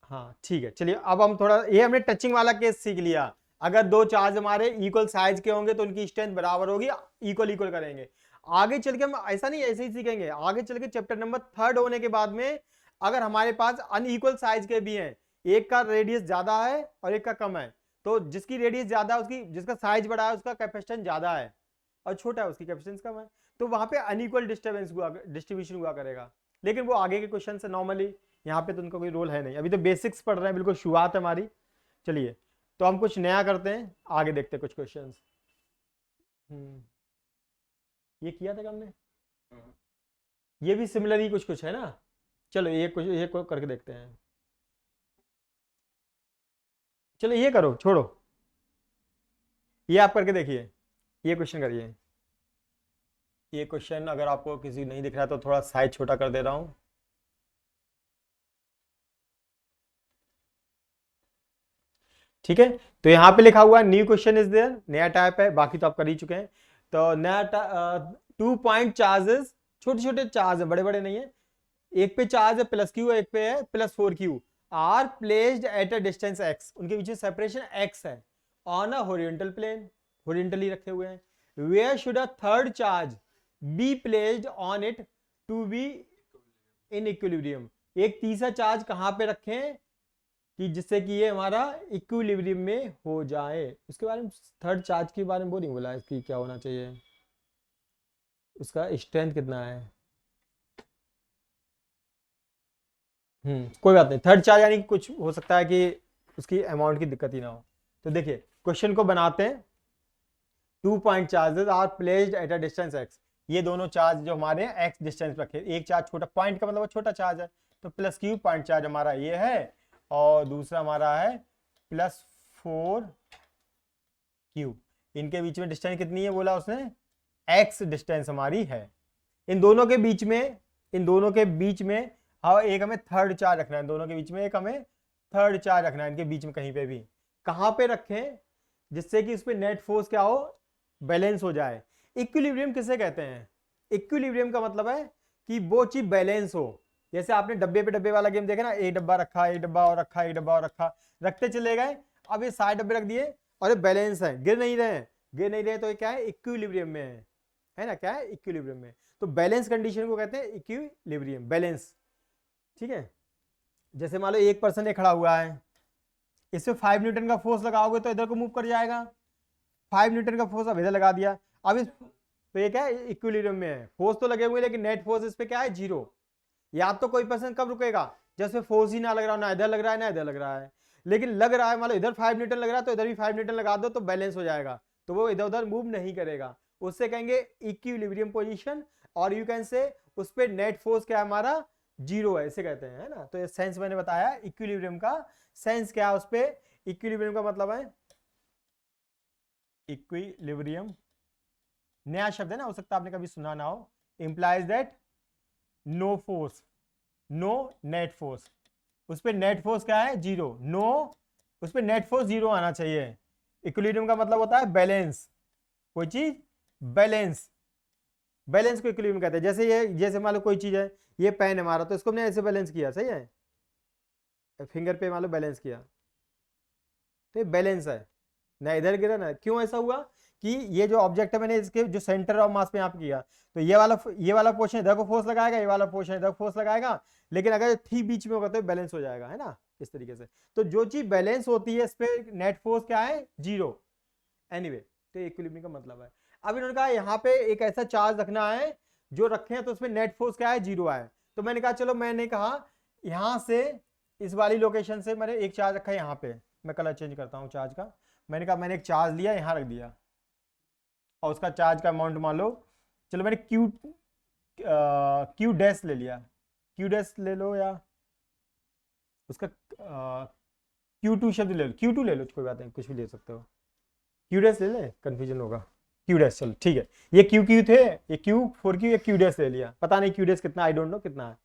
हाँ ठीक है, चलिए अब हम थोड़ा, ये हमने टचिंग वाला केस सीख लिया। अगर दो चार्ज हमारे इक्वल साइज के होंगे तो उनकी स्ट्रेंथ बराबर होगी, इक्वल इक्वल करेंगे। आगे चल के हम ऐसा नहीं, ऐसे ही सीखेंगे, आगे चल के चैप्टर नंबर 3 होने के बाद में अगर हमारे पास अनइक्वल साइज के भी हैं, एक का रेडियस ज्यादा है और एक का कम है, तो जिसकी रेडियस ज्यादा है उसकी, जिसका साइज बड़ा है उसका कैपेसिटेंस ज्यादा है, और छोटा है उसकी कैपेसिटेंस कम है, तो वहां पे अनइक्वल डिस्ट्रीब्यूशन हुआ करेगा। लेकिन वो आगे के क्वेश्चन से नॉर्मली, यहाँ पे तो उनका कोई रोल है नहीं, अभी तो बेसिक्स पढ़ रहे हैं, बिल्कुल शुरुआत है हमारी। चलिए तो हम कुछ नया करते हैं, आगे देखते हैं कुछ क्वेश्चंस। ये किया था हमने, ये भी सिमिलर ही कुछ कुछ है ना। चलो ये कुछ, ये करके देखते हैं। चलो ये करो, छोड़ो, ये आप करके देखिए, ये क्वेश्चन करिए। ये क्वेश्चन अगर आपको किसी नहीं दिख रहा है तो थोड़ा साइज छोटा कर दे रहा हूं। ठीक है, तो यहाँ पे लिखा हुआ है न्यू क्वेश्चन इज देयर, नया टाइप है, बाकी तो आप कर ही चुके हैं। तो नया 2 पॉइंट चार्जेस, छोटे छोटे चार्ज है, बड़े बड़े नहीं है। एक पे चार्ज है +q, एक पे है +4q, are placed at a distance x, उनके बीच में सेपरेशन x है, on a horizontal plane, horizontally रखे हुए हैं। Where should a third charge be placed on it to be in equilibrium, एक तीसरा चार्ज कहां पे रखें कि जिससे कि ये हमारा इक्विलिब्रियम में हो जाए। उसके बारे में, थर्ड चार्ज के बारे में वो नहीं बोला इसकी क्या होना चाहिए, उसका स्ट्रेंथ कितना है। कोई बात नहीं, थर्ड चार्ज यानी कि कुछ हो सकता है कि उसकी अमाउंट की दिक्कत ही ना हो। तो देखिए क्वेश्चन को बनाते हैं। 2 point charges are placed at a distance x, ये दोनों चार्ज जो हमारे हैं x डिस्टेंस पे रखे, एक चार्ज छोटा, पॉइंट का मतलब वो छोटा चार्ज है, तो +q पॉइंट चार्ज हमारा ये है, और दूसरा हमारा है +4q। इनके बीच में डिस्टेंस कितनी है बोला उसने, x डिस्टेंस हमारी है। इन दोनों के बीच में, इन दोनों के बीच में हाँ एक हमें थर्ड चार्ज रखना है, दोनों के बीच में एक हमें थर्ड चार्ज रखना है, इनके बीच में कहीं पे भी। कहां पे रखें जिससे कि उस पर नेट फोर्स क्या हो, बैलेंस हो जाए। इक्विलिब्रियम किसे कहते हैं, इक्विलिब्रियम का मतलब है कि वो चीज बैलेंस हो। जैसे आपने डब्बे पे डब्बे वाला गेम देखा ना, एक डब्बा रखा, एक डब्बा और रखा, एक डब्बा और रखा, रखते चले गए, अब ये 60 डब्बे रख दिए और ये बैलेंस है, गिर नहीं रहे, गिर नहीं रहे, तो ये क्या है, इक्विलिब्रियम में है ना, क्या है, इक्विलिब्रियम में। तो बैलेंस कंडीशन को कहते हैं इक्विलिब्रियम, बैलेंस। ठीक है, जैसे मान लो एक पर्सन खड़ा हुआ है, इसमें 5 न्यूटन का फोर्स लगाओगे तो इधर को मूव कर जाएगा, 5 न्यूटन का फोर्स अब इधर लगा दिया, अब इस तो ये क्या है, इक्विलिब्रियम में है, फोर्स तो लगे हुए लेकिन नेट फोर्स इस पे क्या है, 0। या तो कोई पर्सन कब रुकेगा, जैसे फोर्स ही ना लग रहा हो, ना इधर लग रहा है ना इधर लग रहा है, लेकिन लग रहा है, मान लो इधर 5 न्यूटन लग रहा है तो इधर भी 5 न्यूटन लगा दो तो बैलेंस हो जाएगा, तो वो इधर उधर मूव नहीं करेगा, उससे कहेंगे इक्विलिब्रियम पोजीशन। और यू कैन से उस पर नेट फोर्स क्या है हमारा, 0 है, इसे कहते हैं, है ना। तो ये सेंस मैंने बताया इक्विलिब्रियम का, सेंस क्या है उस पर, इक्विलिब्रियम का मतलब है, इक्विलिब्रियम नया शब्द है ना, हो सकता है आपने कभी सुना ना हो, implies that no force, no net force, उस पर नेट फोर्स क्या है, 0, नो, उस पर नेट फोर्स 0 आना चाहिए। इक्विलिब्रियम का मतलब होता है बैलेंस, कोई चीज बैलेंस, बैलेंस को इक्विलिब्रियम कहते हैं। जैसे ये, जैसे मान लो कोई चीज है, ये पेन है हमारा, तो इसको हमने ऐसे बैलेंस किया, सही है, फिंगर पे मान लो बैलेंस किया, तो ये बैलेंस है, ना इधर गिरा ना, क्यों ऐसा हुआ कि ये जो ऑब्जेक्ट है मैंने इसके जो सेंटर ऑफ मास पे यहाँ पे किया, तो ये वाला पोर्शन इधर को फोर्स लगाएगा, ये वाला पोर्शन इधर फोर्स लगाएगा, लेकिन अगर ठीक बीच में होगा तो बैलेंस हो जाएगा, है ना, इस तरीके से। तो जो चीज बैलेंस होती है इस पे नेट फोर्स क्या है, 0। एनीवे, तो इक्विलिब्रियम का मतलब है। अब इन्होंने कहा यहाँ पे एक ऐसा चार्ज रखना है जो रखे हैं तो उसमें नेट फोर्स क्या है, 0 आए। तो मैंने कहा चलो, मैंने कहा यहां से इस वाली लोकेशन से मैंने एक चार्ज रखा है यहाँ पे, मैं कलर चेंज करता हूँ चार्ज का, मैंने कहा मैंने एक चार्ज लिया यहाँ रख दिया, और उसका चार्ज का अमाउंट मान लो, चलो मैंने क्यू डैश ले लिया, क्यू डैश ले लो, या उसका Q2 शब्द ले लो, Q2 ले लो, कोई बात नहीं, कुछ भी ले सकते हो, क्यू डैश ले ले, कंफ्यूजन होगा, क्यू डैश, चलो ठीक है, ये क्यू थे, ये Q4Q, ये क्यू डैश ले लिया, पता नहीं क्यू डैश कितना, आई डोंट नो कितना है,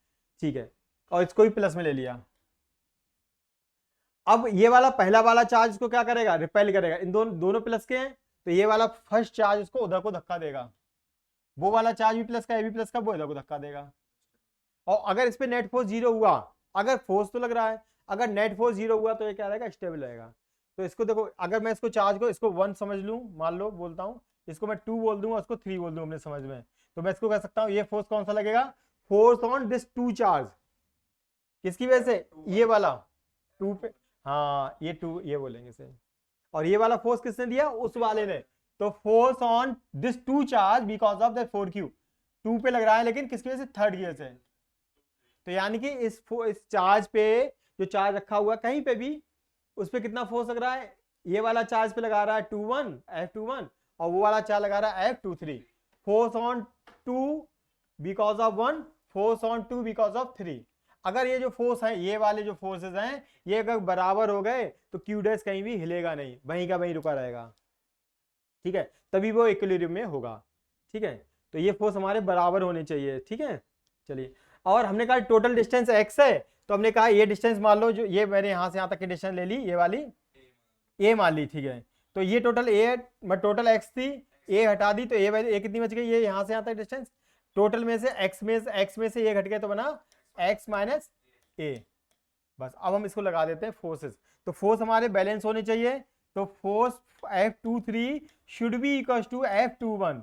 ठीक है, और इसको भी प्लस में ले लिया। अब ये वाला पहला वाला चार्ज को क्या करेगा, रिपेल करेगा, इन दोनों प्लस के हैं, तो ये वाला फर्स्ट चार्ज उसको उधर को धक्का देगा, वो वाला चार्ज भी प्लस का, ये भी प्लस का, वो इधर को धक्का देगा। और अगर इस पे नेट फोर्स 0 हुआ, अगर फोर्स तो लग रहा है, अगर नेट फोर्स 0 हुआ तो ये क्या रहेगा, स्टेबल रहेगा। तो इसको देखो, अगर मैं इसको चार्ज को, इसको 1 समझ लूं, मान लो बोलता हूं, इसको मैं 2 बोल दूंगा, उसको 3 बोल दूं अपने समझ में, तो मैं इसको कह सकता हूं ये फोर्स कौन सा लगेगा, फोर्स ऑन दिस 2 चार्ज, किसकी वजह से, ये वाला 2 पे, हाँ ये 2, ये बोलेंगे इसे, और ये वाला फोर्स किसने दिया, उस वाले ने, तो force on this 2 charge because of that 4Q, 2 पे लग रहा है लेकिन किसकी वजह से, थर्ड की वजह से। तो यानी कि इस चार्ज पे, जो चार्ज रखा हुआ कहीं पे भी, उस पे कितना फोर्स लग रहा है, ये वाला चार्ज पे लगा रहा है 21 F21, और वो वाला चार्ज लगा रहा है F23, force on 2 because of 1, force on 2 because of 3। अगर ये जो फोर्स है, ये वाले जो फोर्सेस हैं, ये अगर बराबर हो गए तो क्यू डैश कहीं भी हिलेगा नहीं, वहीं का वहीं रुका रहेगा, ठीक है, तभी वो इक्विलिब्रियम में होगा, ठीक है। तो ये फोर्स हमारे बराबर होने चाहिए, ठीक है। चलिए, और हमने कहा टोटल डिस्टेंस x है, तो हमने कहा ये डिस्टेंस मान लो, जो ये मैंने यहाँ से यहाँ तक की डिस्टेंस ले ली, ये वाली a मान ली, ठीक है। तो ये टोटल a, टोटल x थी, a हटा दी तो a कितनी बच गई, ये यहाँ से यहाँ तक डिस्टेंस, टोटल में से x में से ये घट गया तो बना x माइनस a। बस अब हम इसको लगा देते हैं फोर्सेस। तो फोर्स हमारे बैलेंस होने चाहिए, तो force F23 should be equal to F21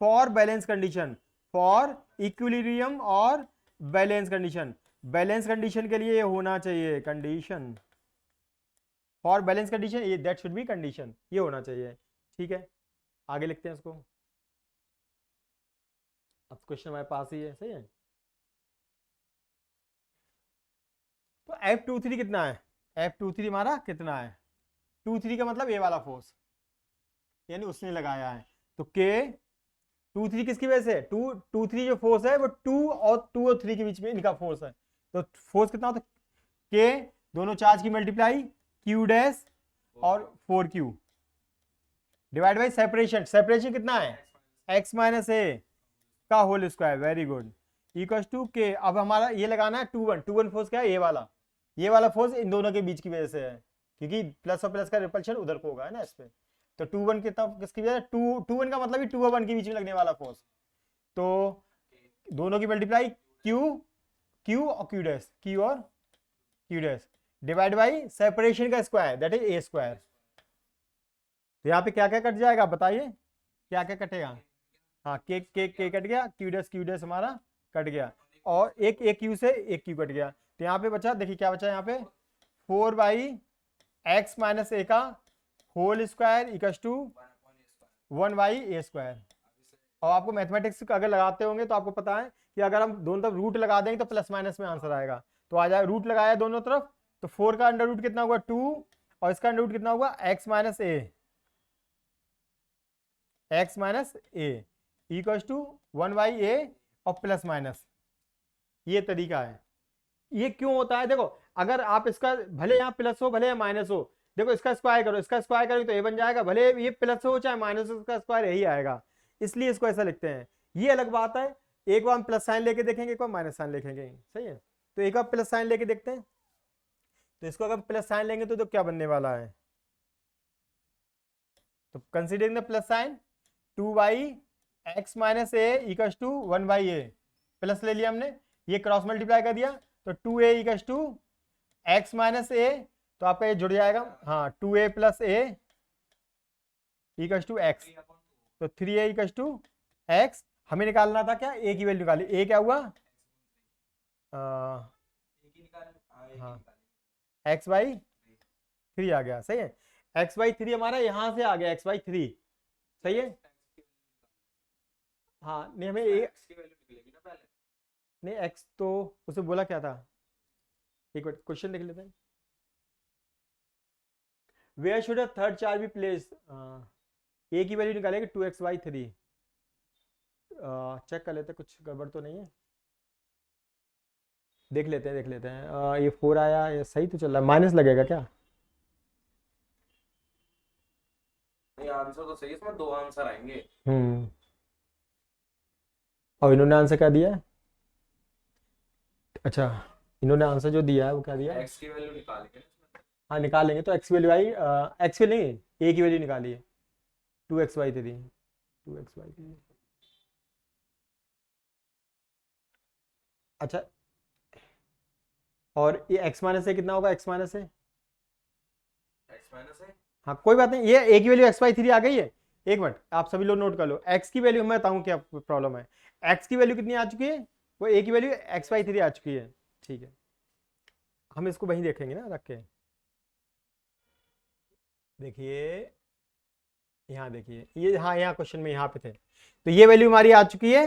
for balance condition, for equilibrium और बैलेंस कंडीशन। बैलेंस कंडीशन के लिए ये होना चाहिए, कंडीशन फॉर बैलेंस कंडीशन, ये दैट शुड बी कंडीशन, ये होना चाहिए, ठीक है। आगे लिखते हैं इसको। अब क्वेश्चन हमारे पास ही है, सही है। तो F23 कितना है, F23 हमारा कितना है, 23 का मतलब ये वाला फोर्स, यानी उसने लगाया है। तो K23 किसकी वजह से, 23 जो फोर्स है वो 2 और 3 के बीच में इनका फोर्स है। तो फोर्स कितना होता है, K दोनों चार्ज की मल्टीप्लाई Q डैश और 4Q divide by separation, separation कितना है x माइनस ए का whole square, very good, equal to K। अब हमारा ये लगाना है 2 1 फोर्स क्या है, ये वाला फोर्स इन दोनों के बीच की वजह से है, क्योंकि प्लस और प्लस का रिपल्शन उधर को होगा, है ना इस पे। तो 2 1 कितना, किसकी वजह से, 2 1 का मतलब ही 2 और 1 के बीच में लगने वाला फोर्स। तो दोनों की मल्टीप्लाई Q और Q डैश, Q और Q dash divide by separation का square, that is a square. तो यहाँ पे क्या क्या कट जाएगा बताइए, क्या क्या कटेगा, हाँ के कट गया, Q डैश हमारा कट गया, और एक Q से एक Q कट गया। तो यहाँ पे बचा, देखिए क्या बचा यहाँ पे, 4 बाई x माइनस ए का whole square equal to 1 by A square. और आपको मैथमेटिक्स अगर लगाते होंगे तो आपको पता है कि अगर हम दोनों तरफ रूट लगा देंगे तो प्लस माइनस में आंसर आएगा। तो आ जाए, रूट लगाया दोनों तरफ, तो 4 का अंडर रूट कितना हुआ 2, और इसका अंडर रूट कितना हुआ x minus A equal to 1 by a और प्लस माइनस। ये तरीका है। ये क्यों होता है, देखो अगर आप इसका भले यहाँ प्लस हो भले यहाँ माइनस हो, देखो इसका स्क्वायर करो, इसका स्क्वायर करो तो ये बन जाएगा, भले ये प्लस हो चाहे माइनस हो, इसका स्क्वायर यही आएगा, इसलिए इसको ऐसा लिखते हैं। ये अलग बात है, एक बार हम प्लस साइन लेके देखेंगे, एक बार माइनस साइन लिखेंगे, सही है। तो एक बार प्लस साइन लेके देखते हैं, तो इसको अगर प्लस साइन लेंगे तो क्या बनने वाला है, तो considering the plus sign 2 by X minus A equal to 1 by A, plus ले लिया हमने, ये क्रॉस मल्टीप्लाई कर दिया, तो 2a equal to x minus a, तो आपका ये जुड़ जाएगा, हाँ 2a plus a equal to x, तो 3a इक्वल टू एक्स। हमें निकालना था क्या, a की वैल्यू निकाली, a क्या हुआ, हाँ x बाई 3 आ गया, सही है, x बाई 3 हमारा यहाँ से आ गया, x बाई 3, सही है। हाँ नहीं, हमें नहीं x तो उसे बोला क्या था, एक मिनट क्वेश्चन देख लेते हैं। Where should a third charge be place, a की वैल्यू निकालेंगे 2x बाई 3, चेक कर लेते हैं कुछ गड़बड़ तो नहीं है, देख लेते हैं ये 4 आया, ये सही तो चल रहा है, माइनस लगेगा क्या, नहीं आंसर तो सही है, इसमें 2 आंसर आएंगे। और इन्होंने आंसर क्या दिया है, अच्छा इन्होंने आंसर जो दिया है वो क्या दिया है, x की वैल्यू निकालेंगे इसमें। हाँ निकाल लेंगे, तो x वैल्यू आई, x वैल्यू नहीं a की वैल्यू निकालिए, 2x बाई 3, अच्छा, और ये x माइनस से कितना होगा, x माइनस से, x माइनस है, हाँ कोई बात नहीं, ये a की वैल्यू x बाई 3 आ गई है। एक मिनट आप सभी लोग नोट कर लो, x की वैल्यू मैं बताऊँ क्या प्रॉब्लम है, x की वैल्यू कितनी आ चुकी है, वो a की वैल्यू x बाई 3 आ चुकी है, ठीक है। हम इसको वहीं देखेंगे ना रख के, देखिए यहाँ देखिए, ये हाँ यहाँ क्वेश्चन में यहाँ पे थे, तो ये वैल्यू हमारी आ चुकी है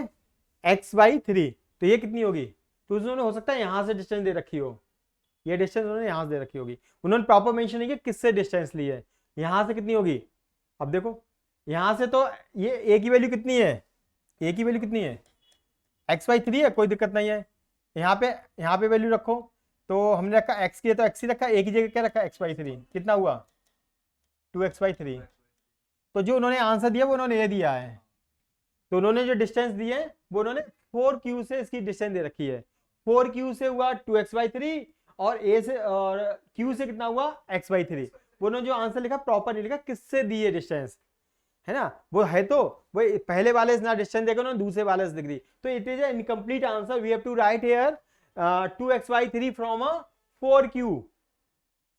x बाई 3, तो ये कितनी होगी, तो उन्होंने हो सकता है यहाँ से डिस्टेंस दे रखी हो, ये डिस्टेंस उन्होंने यहाँ से दे रखी होगी, उन्होंने प्रॉपर मेंशन नहीं किया किससे डिस्टेंस ली है, यहाँ से कितनी होगी, अब देखो यहाँ से तो ये a की वैल्यू कितनी है, a की वैल्यू कितनी है x बाई 3 है, कोई दिक्कत नहीं है, यहाँ पे वैल्यू रखो, तो हमने रखा x की है तो x ही रखा, a की जगह क्या रखा x बाई 3, कितना हुआ 2x बाई 3, तो जो उन्होंने आंसर दिया वो उन्होंने ये दिया है, तो उन्होंने जो डिस्टेंस दी है वो उन्होंने 4q से इसकी डिस्टेंस दे रखी है। 4q से हुआ 2x/3 और a से और q से कितना हुआ x/3। वो उन्होंने जो आंसर लिखा प्रॉपर नहीं लिखा किससे दी है डिस्टेंस, है ना, वो है तो वो पहले वाले से ना डिस्टेंस देकर उन्होंने दूसरे वाले से लिख दी, तो it is an incomplete answer. We have to write here 2x/3 from a 4q।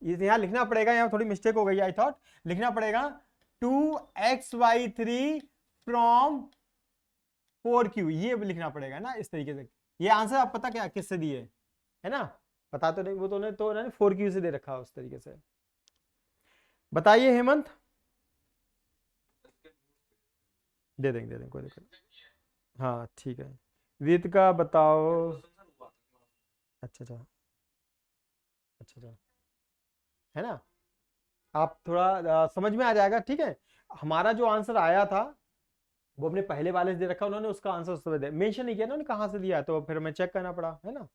यहाँ लिखना पड़ेगा, यहाँ थोड़ी मिस्टेक हो गई आई थॉट, लिखना पड़ेगा 2x/3 फ्रॉम 4q, ये लिखना पड़ेगा ना इस तरीके से। ये आंसर आप पता क्या किससे दिए है ना, पता तो नहीं, वो तो उन्होंने 4q से दे रखा उस तरीके से। बताइए हेमंत। दे देंगे कोई दिक्कत। हाँ ठीक है, रीत का बताओ। अच्छा अच्छा अच्छा अच्छा, है ना, आप थोड़ा समझ में आ जाएगा, ठीक है। हमारा जो आंसर आया था वो अपने पहले वाले से दे रखा, उन्होंने उसका आंसर उससे दे मेंशन नहीं किया ना, उन्होंने कहाँ से दिया, तो फिर हमें चेक करना पड़ा, है ना।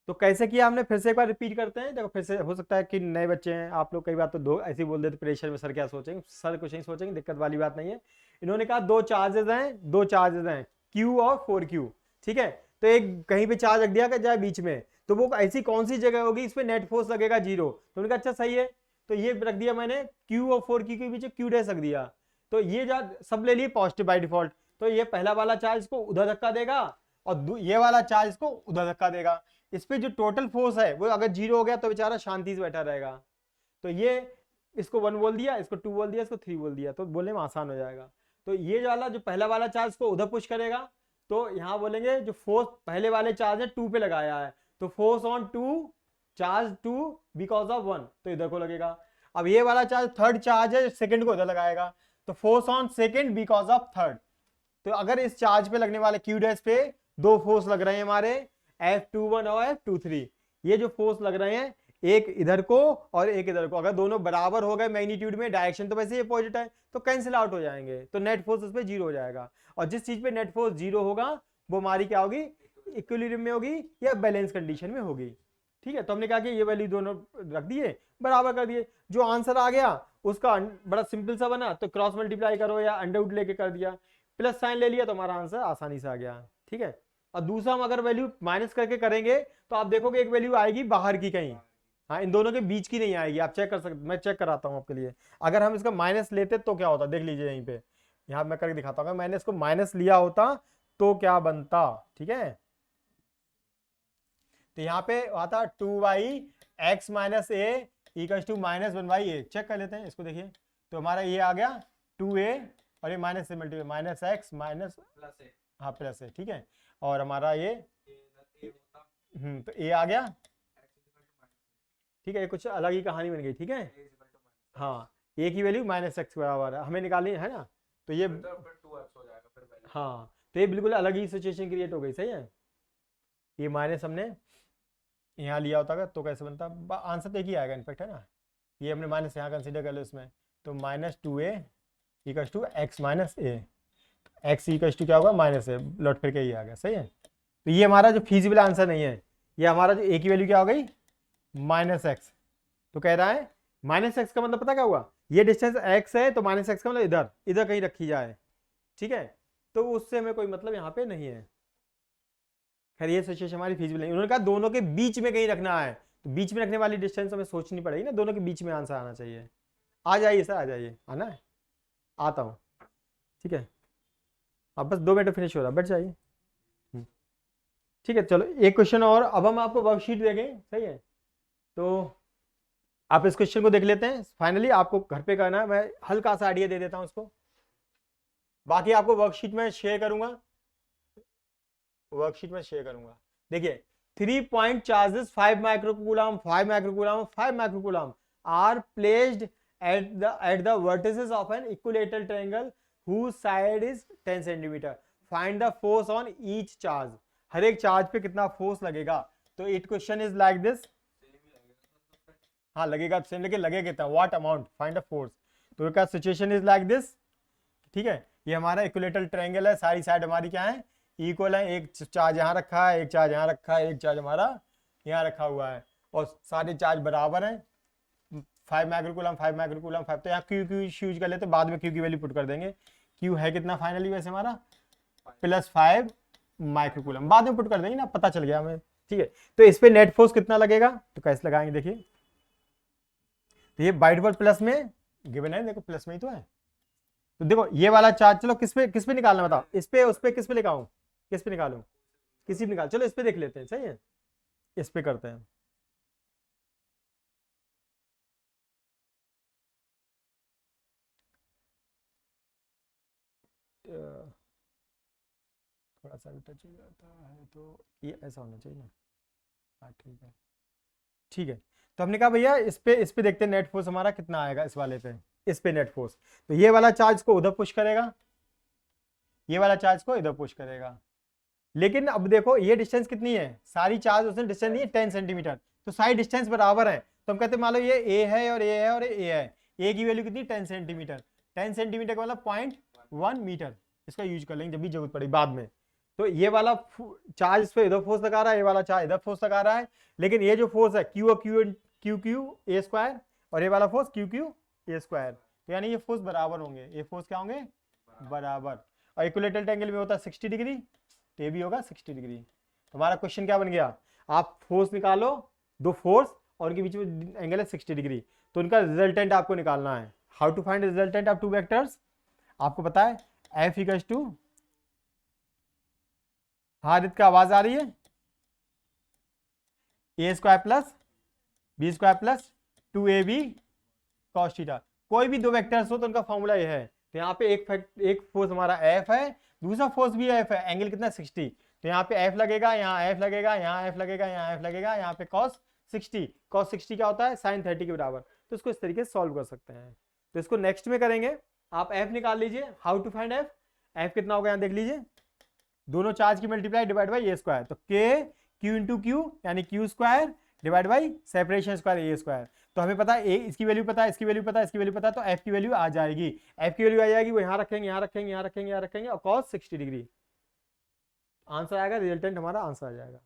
तो कैसे किया हमने, फिर से एक बार रिपीट करते हैं। देखो फिर से, हो सकता है कि नए बच्चे हैं आप लोग, कई बार तो दो ऐसे ही बोल देते प्रेशर में, सर क्या सोचेंगे, सर कुछ नहीं सोचेंगे, दिक्कत वाली बात नहीं है। इन्होंने कहा दो चार्जेस हैं Q और 4Q, ठीक है। तो एक कहीं पे चार्ज रख दिया जाए बीच में, तो वो ऐसी कौन सी जगह होगी इस पे नेट फोर्स लगेगा 0। तो उन्होंने कहा अच्छा सही है, तो ये रख दिया मैंने Q और 4Q के बीच Q डैश रख दिया। तो ये सब ले लिए पॉजिटिव बाई डिफॉल्ट, तो ये पहला वाला चार्ज को उधर धक्का देगा और ये वाला चार्ज को उधर धक्का देगा। इस पे जो टोटल फोर्स है वो अगर 0 हो गया तो बेचारा शांति से बैठा रहेगा। तो ये इसको 1 बोल दिया, इसको 2 बोल दिया, इसको 3 बोल दिया, तो बोलने में आसान हो जाएगा। तो ये वाला जो पहला वाला चार्ज को उधर पुश करेगा, तो यहां बोलेंगे जो फोर्स पहले वाले चार्ज है 2 पे लगाया है, तो force on 2 charge 2 because of 1, तो इधर को लगेगा। अब ये वाला चार्ज थर्ड चार्ज है, सेकंड को उधर लगाएगा, तो force on second because of third. तो अगर इस चार्ज पे लगने वाले Q डैश पे दो फोर्स लग रहे हैं हमारे F21 और F23, ये जो फोर्स लग रहे हैं एक इधर को और एक इधर को, अगर दोनों बराबर हो गए मैग्नीट्यूड में, डायरेक्शन तो वैसे ये पॉजिटिव है, तो कैंसिल आउट हो जाएंगे, तो नेट फोर्स उस पर 0 हो जाएगा। और जिस चीज पे नेट फोर्स 0 होगा वो हमारी क्या होगी, इक्विलिब्रियम में होगी या बैलेंस कंडीशन में होगी, ठीक है। तो हमने कहा कि ये वैल्यू दोनों रख दिए, बराबर कर दिए, जो आंसर आ गया उसका बड़ा सिंपल सा बना, तो क्रॉस मल्टीप्लाई करो या अंडर रूट लेके कर दिया, प्लस साइन ले लिया, तो हमारा आंसर आसानी से आ गया, ठीक है। और दूसरा हम अगर वैल्यू माइनस करके करेंगे तो आप देखोगे एक वैल्यू आएगी बाहर की कहीं, हाँ इन दोनों के बीच की नहीं आएगी, आप चेक कर सकते, मैं चेक कराता हूं आपके लिए। अगर हम इसका माइनस लेते तो क्या होता, देख लीजिए यहीं पे, यहाँ मैं करके दिखाता हूँ, मैंने इसको माइनस लिया होता तो क्या बनता, ठीक है। तो यहाँ पे आता 2y(x - a) = -1y(a), चेक कर लेते हैं इसको, देखिए तो हमारा ये आ गया 2a और ये माइनस से मल्टीप्लाई माइनस x माइनस हाँ प्लस है, ठीक है। और हमारा ये तो a आ गया, ठीक है, ये कुछ अलग ही कहानी बन गई, ठीक है। हाँ a की वैल्यू -x बराबर है हमें निकालनी है ना, तो ये हाँ, तो ये बिल्कुल अलग ही सिचुएशन क्रिएट हो गई, सही है। ये माइनस हमने यहाँ लिया होता तो कैसे बनता, आंसर तो एक ही आएगा इनफेक्ट, है ना। ये हमने माइनस यहाँ कंसीडर कर लो इसमें, तो -2a = x - a, x = क्या होगा -a, लौट फिर के ये आ गया, सही है। तो ये हमारा जो फीजिबल आंसर नहीं है, ये हमारा जो a की वैल्यू क्या हो गई -x, तो कह रहा है -x का मतलब पता क्या हुआ, ये डिस्टेंस x है तो -x का मतलब इधर इधर कहीं रखी जाए, ठीक है। तो उससे हमें कोई मतलब यहाँ पे नहीं है। खैर ये सिचुएशन हमारी फीजिबल नहीं, उन्होंने कहा दोनों के बीच में कहीं रखना है, तो बीच में रखने वाली डिस्टेंस हमें सोचनी पड़ेगी ना, दोनों के बीच में आंसर आना चाहिए। आ जाइए सर, आ जाइए, आना है, आता हूँ, ठीक है। अब बस 2 मिनट फिनिश हो रहा, बैठ जाइए, ठीक है। चलो एक क्वेश्चन और, अब हम आपको वर्कशीट देंगे, सही है। तो आप इस क्वेश्चन को देख लेते हैं, फाइनली आपको घर पे करना है, मैं हल्का सा आइडिया दे देता हूँ उसको, बाकी आपको वर्कशीट में शेयर करूंगा, देखिए 3 point charges 5 microcoulomb 5 microcoulomb 5 microcoulomb are placed at the vertices of an equilateral triangle whose side is 10 cm. Find the force on each charge. हर एक चार्ज पे कितना फोर्स लगेगा, तो it question is like this, हाँ लगेगा same, लेकिन लगे कितना, what amount, find the force. तो इसका सिचुएशन इज लाइक दिस, ठीक है। ये हमारा इक्विलेटरल ट्रायंगल है, सारी साइड हमारी क्या है, इक्वल है, एक चार्ज यहाँ रखा है, एक चार्ज यहाँ रखा है, एक चार्ज हमारा यहाँ रखा हुआ है, और सारे चार्ज बराबर हैं, 5 माइक्रोकूलम 5 माइक्रोकूलम 5, तो यहाँ क्यू यूज कर लेते, बाद में क्यू की वैल्यू पुट कर देंगे। क्यू है कितना फाइनली वैसे हमारा प्लस 5 माइक्रोकूलम। बाद में पुट कर देंगे ना, पता चल गया हमें, ठीक है। तो इस पे नेट फोर्स कितना लगेगा, तो कैसे लगाएंगे देखिए, तो ये बाइट वर्ड प्लस में गिवन है, देखो प्लस में ही तो है। तो देखो ये वाला चार्ज, चलो किस पे निकालना बताओ, इस पे, उस पे, किस पे लगाऊं, किस पे निकालूं, किसी पे निकाल, चलो इस पे देख लेते हैं, सही है, इस पे करते हैं। थोड़ा सा भी टच हो जाता है तो ये ऐसा होना चाहिए ना, हाँ ठीक है, ठीक है। तो हमने कहा भैया इस पे देखते हैं नेट फोर्स हमारा कितना आएगा इस वाले पे, इस पे नेट फोर्स। तो ये वाला चार्ज को उधर पुश करेगा, ये वाला चार्ज को इधर पुश करेगा। लेकिन अब देखो ये डिस्टेंस कितनी है, सारी चार्ज उसने डिस्टेंस नहीं है 10 सेंटीमीटर, तो सारी डिस्टेंस बराबर है। तो हम कहते हैं मान लो ये ए है और ए है और ए है, ए की वैल्यू कितनी 10 सेंटीमीटर, 10 सेंटीमीटर का मतलब 0.1 मीटर। इसका यूज कर लेंगे जब भी जरूरत पड़ी बाद में। तो ये वाला चार्ज इस पे इधर फोर्स लगा रहा है, ये वाला चार्ज इधर फोर्स लगा रहा है, लेकिन ये जो फोर्स है क्यू और क्यू क्यू ए स्क्वायर, और ये वाला force Q Q A square, तो यानी ये फोर्स बराबर होंगे, ये फोर्स क्या होंगे, बराबर। और इक्विलेटरल एंगल में होता है 60 डिग्री, तो ये भी होगा 60 डिग्री। हमारा क्वेश्चन क्या बन गया, आप फोर्स निकालो, दो फोर्स और उनके बीच में एंगल है 60 डिग्री, तो उनका रिजल्टेंट आपको निकालना है। How to find resultant of two vectors, आपको पता है एफ इक्वल्स टू, हारित का आवाज आ रही है, a square plus b square plus 2ab cos theta. कोई भी दो वेक्टर्स हो तो उनका फॉर्मूला ये है। तो यहाँ पे एक फोर्स हमारा एफ है, दूसरा फोर्स भी एफ है, एंगल कितना 60, तो यहाँ पे एफ लगेगा, यहाँ एफ लगेगा, यहाँ एफ लगेगा, यहाँ एफ लगेगा, यहाँ पे cos 60, cos 60 क्या होता है sin 30 के बराबर। तो इसको इस तरीके से सॉल्व कर सकते हैं। तो इसको नेक्स्ट में करेंगे, आप एफ निकाल लीजिए, how to find F, F कितना होगा यहाँ देख लीजिए, दोनों चार्ज की multiply divide by A square, तो के क्यू इंटू क्यू यानी Q square divide by separation square A square. तो हमें पता है ए, इसकी वैल्यू पता है, इसकी वैल्यू पता है, इसकी वैल्यू पता है, तो एफ की वैल्यू आ जाएगी, एफ की वैल्यू आ जाएगी, वो यहाँ रखेंगे, यहाँ रखेंगे, यहाँ रखेंगे, यहाँ रखेंगे, और cos 60 डिग्री आंसर आएगा, रिजल्टेंट हमारा आंसर आ जाएगा।